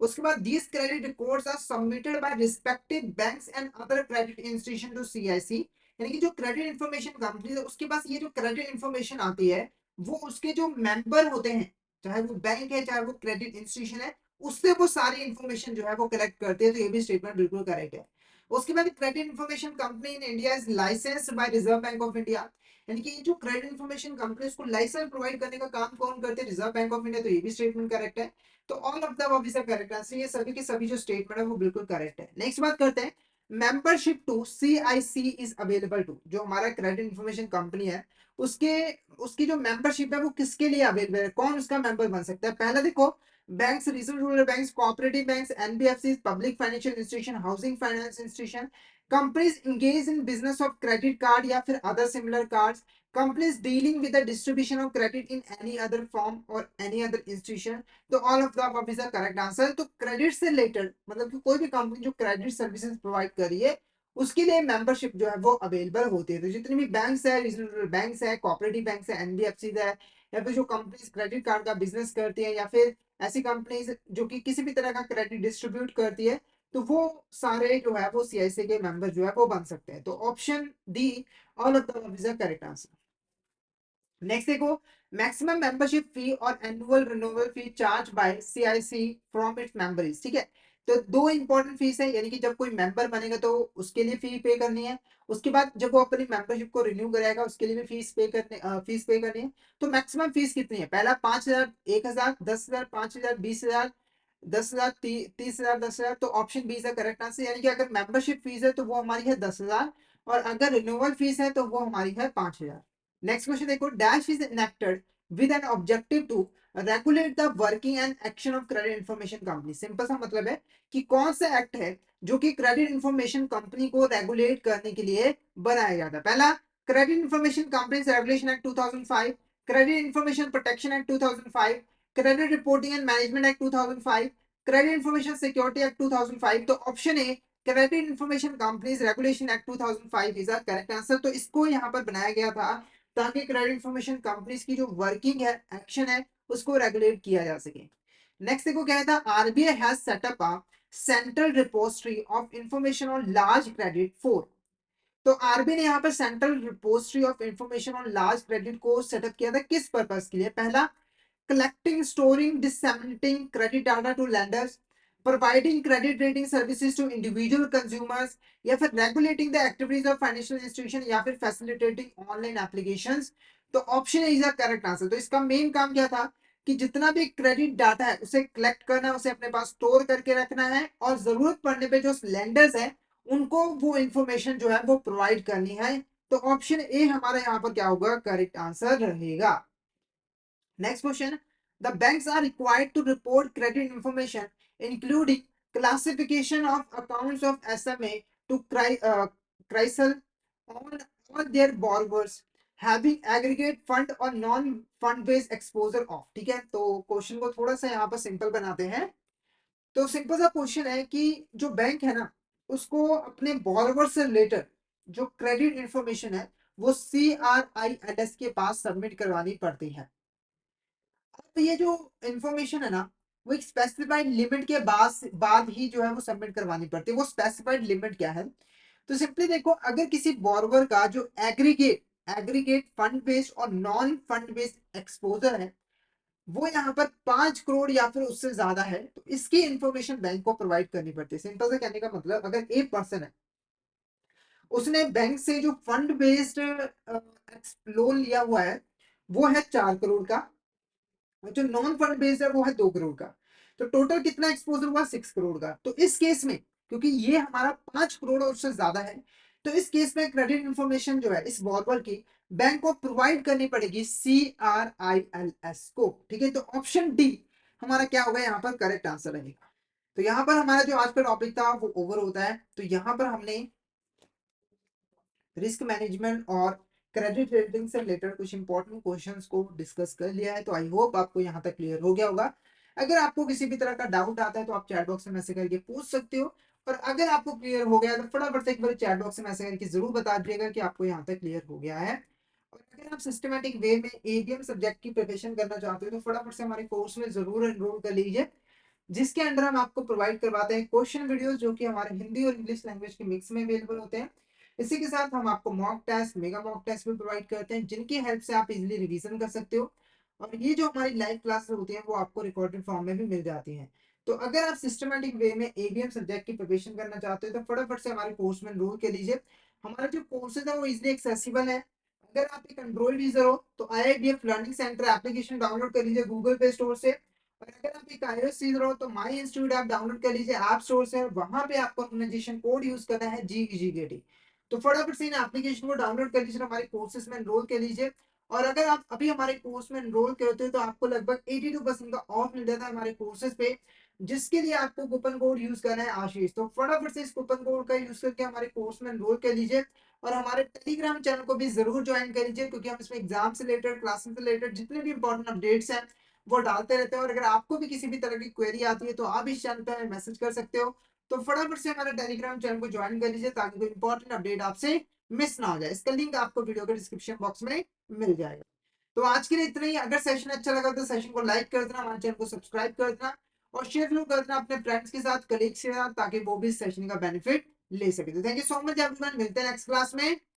उसके बाद these credit records are submitted by respective banks and other credit institution to CIC। यानी कि जो क्रेडिट इंफॉर्मेशन कंपनी है उसके पास ये जो क्रेडिट इंफॉर्मेशन आती है वो उसके जो मेंबर होते हैं, चाहे वो बैंक है चाहे वो क्रेडिट इंस्टीट्यूशन है, उससे वो सारी इंफॉर्मेशन जो है वो कलेक्ट करते हैं। तो ये भी स्टेटमेंट बिल्कुल करेक्ट है। उसके बाद credit information company in India is licensed by Reserve Bank of India. यानी कि जो क्रेडिट इन्फॉर्मेशन कंपनी उसको लाइसेंस प्रोवाइड करने का काम कौन करते हैं? Reserve Bank of India. तो ये भी स्टेटमेंट करेक्ट है। तो all of the above is correct answer. ये सभी के सभी जो स्टेटमेंट है वो बिल्कुल करेक्ट है। नेक्स्ट बात करते हैं, membership to CIC is available to. जो हमारा क्रेडिट इन्फॉर्मेशन कंपनी है उसके उसकी जो मेंबरशिप है वो किसके लिए अवेलेबल है? कौन उसका मेंबर बन सकता है? पहला देखो, banks, regional rural banks, cooperative banks, NBFC, public financial institution, housing finance institution, companies engage in business of credit card या फिर other similar cards, companies dealing with the distribution of credit in any other form और any other institution. तो all of the above is the correct answer. तो credit से related मतलब कि कोई भी कंपनी जो क्रेडिट सर्विसेज प्रोवाइड कर रही है उसके लिए मेंबरशिप जो है वो अवेलेबल होती है। तो जितनी भी बैंक्स है, रीजनल बैंक्स है, कोऑपरेटिव बैंक्स है, NBFC है, या फिर जो कंपनीज क्रेडिट कार्ड का बिजनेस करती है, या फिर ऐसी कंपनीज जो कि किसी भी तरह का क्रेडिट डिस्ट्रीब्यूट करती है, तो वो सारे जो है वो CIC के मेंबर जो है वो बन सकते हैं। तो option D, all of the is the correct answer. Next देखो, मैक्सिमम मेंबरशिप फी और annual renewal fee charge by CIC from its members. ठीक है, तो दो इंपॉर्टेंट फीस है, यानी कि जब कोई मेंबर बनेगा तो उसके लिए फी पे करनी है, उसके बाद जब वो अपनी मेंबरशिप को रिन्यू कराएगा उसके लिए भी फीस पे करनी है। तो मैक्सिमम फीस कितनी है? पहला 5,000, 1,000, 10,000, 5,000, 20,000, 10,000, 30,000, 10,000। तो option B is the correct answer. यानी कि अगर मेंबरशिप फीस है तो वो हमारी है 10,000, और अगर रिन्यूअल फीस है तो वो हमारी है 5,000। नेक्स्ट क्वेश्चन देखो, dash is enacted with an objective to regulate the working and action of credit information company. Simple सा मतलब है कि कौन सा एक्ट है जो कि क्रेडिट इंफॉर्मेशन कंपनी को रेगुलेट करने के लिए बनाया गया था? पहला, credit information companies regulation act 2005, credit information protection act 2005, credit reporting and management act 2005, credit information security act 2005। तो option A, credit information companies regulation act 2005 is the correct answer. तो इसको यहाँ पर बनाया गया था ताकि क्रेडिट इंफॉर्मेशन कंपनीज की जो वर्किंग है, एक्शन है, उसको रेगुलेट किया जा सके। नेक्स्ट देखो क्या था, RBI has set up a central repository of information on large credit for. तो आरबीआई ने यहाँ पर central repository of information on large credit को सेटअप किया था किस पर्पस के लिए? पहला, collecting, storing, disseminating credit data to lenders, providing credit rating services to individual consumers, या फिर regulating the activities of financial institution, या फिर facilitating online applications। तो option is the correct answer. तो इसका मेन काम क्या था कि जितना भी क्रेडिट डाटा है उसे कलेक्ट करना है, उसे अपने पास स्टोर करके रखना है, और जरूरत पड़ने पे जो लेंडर्स है उनको वो इंफॉर्मेशन जो है वो प्रोवाइड करनी है। तो ऑप्शन ए हमारा यहाँ पर क्या होगा? करेक्ट आंसर रहेगा। Next question. The banks are required to report credit information, including classification of accounts of SMA to CRISIL on all their borrowers having aggregate fund or non-fund based exposure of। ठीक है, तो question को थोड़ा सा यहाँ पर simple बनाते हैं। तो सिंपल सा क्वेश्चन है कि जो बैंक है ना उसको अपने बॉरोवर से रिलेटेड जो क्रेडिट इंफॉर्मेशन है वो CRILS के पास सबमिट करवानी पड़ती है। तो ये जो इंफॉर्मेशन है ना वो एक स्पेसिफाइड लिमिट के बाद ही जो है वो सबमिट करवानी पड़ती है। वो स्पेसिफाइड लिमिट क्या है? तो सिंपली देखो, अगर किसी बॉर्वर का जो एग्रीगेट एग्रीगेट फंड बेस्ड और नॉन फंड बेस्ड एक्सपोजर है वो यहाँ पर 5 करोड़ या फिर उससे ज्यादा है, तो इसकी इंफॉर्मेशन बैंक को प्रोवाइड करनी पड़ती है। सिंपल से कहने का मतलब, अगर एक पर्सन है उसने बैंक से जो फंड बेस्ड लोन लिया हुआ है वो है 4 करोड़ का, और जो नॉन फंड बेस्ड है वो है 2 करोड़ का, तो टोटल कितना एक्सपोजर हुआ? 6 करोड़ का। तो इस केस में क्योंकि ये हमारा 5 करोड़ और उससे ज्यादा है, तो इस केस में क्रेडिट इंफॉर्मेशन जो है इस बॉर्बर की बैंक को प्रोवाइड करनी पड़ेगी CRILS को। ठीक है, तो ऑप्शन डी हमारा क्या होगा यहाँ पर? करेक्ट आंसर रहेगा। तो यहाँ पर हमारा जो आज का टॉपिक था वो ओवर होता है। तो यहाँ पर हमने रिस्क मैनेजमेंट और क्रेडिट रेटिंग से रिलेटेड कुछ इंपॉर्टेंट क्वेश्चंस को डिस्कस कर लिया है। तो आई होप आपको यहाँ तक क्लियर हो गया होगा। अगर आपको किसी भी तरह का डाउट आता है तो आप चैट बॉक्स में मैसेज करके पूछ सकते हो, और अगर आपको क्लियर हो गया तो फटाफट से एक बार चैट बॉक्स में मैसेज करके जरूर बता दीजिएगा कि आपको यहाँ तक क्लियर हो गया है। और अगर आप सिस्टमेटिक वे में ABM सब्जेक्ट की प्रिपरेशन करना चाहते हो तो फटाफट से हमारे कोर्स में जरूर एनरोल कर लीजिए, जिसके अंडर हम आपको प्रोवाइड करवाते हैं क्वेश्चन वीडियोस जो कि हमारे हिंदी और इंग्लिश लैंग्वेज के मिक्स में अवेलेबल होते हैं। इसी के साथ हम आपको mock test, mega mock test भी प्रोवाइड करते हैं जिनकी हेल्प से आप इजीली रिवीजन कर सकते हो। और ये जो हमारी लाइव क्लासेस होती हैं वो आपको रिकॉर्डेड फॉर्म में भी मिल जाती हैं। तो अगर आप सिस्टमैटिक वे में एबीएम सब्जेक्ट की प्रिपरेशन करना चाहते हो तो फटाफट से हमारे कोर्स में एनरोल कर लीजिए। हमारे जो कोर्सेज है वो इजीली एक्सेसिबल है। अगर आप एक एंड्रॉइड यूजर हो तो आईआईडीएफ लर्निंग सेंटर एप्लीकेशन डाउनलोड कर लीजिए गूगल प्ले स्टोर से। और अगर आप एक iOS यूजर हो तो माई इंस्टीट्यूट ऐप डाउनलोड कर लीजिए ऐप स्टोर से। वहां पे आपको ऑर्गेनाइजेशन कोड यूज करना है GEGKT। तो फटाफट से इन एप्लीकेशन को डाउनलोड कर लीजिए, हमारे कोर्सेज में एनरोल कर लीजिए। और अगर आप अभी हमारे कोर्स में एनरोल करते हो तो आपको लगभग 82% का ऑफ मिल जाता है हमारे कोर्सेज पे, जिसके लिए आपको कूपन कोड यूज करना है आशीष। तो फटाफट से इस कूपन कोड का यूज करके हमारे कोर्स में एनरोल कर लीजिए। और हमारे टेलीग्राम चैनल को भी जरूर ज्वाइन कर लीजिए, क्योंकि हम इसमें एग्जाम से रिलेटेड, क्लासेस से रिलेटेड जितने भी इंपॉर्टेंट अपडेट्स हैं वो डालते रहते हैं। और अगर आपको भी किसी भी तरह की क्वेरी आती है तो आप इस चैनल पर मैसेज कर सकते हो। तो फटाफट से हमारे टेलीग्राम चैनल को ज्वाइन कर लीजिए ताकि कोई इंपॉर्टेंट अपडेट आपसे मिस ना हो जाए। इसका लिंक आपको वीडियो के डिस्क्रिप्शन बॉक्स में मिल जाएगा। तो आज के लिए इतना ही। अगर सेशन अच्छा लगा तो सेशन को लाइक कर देना, हमारे चैनल को सब्सक्राइब कर देना और शेयर जरूर कर देना अपने फ्रेंड्स के साथ, कलीग्स के साथ, ताकि वो भी इस सेशन का बेनिफिट ले सके। तो thank you so much everyone, मिलते हैं नेक्स्ट क्लास में।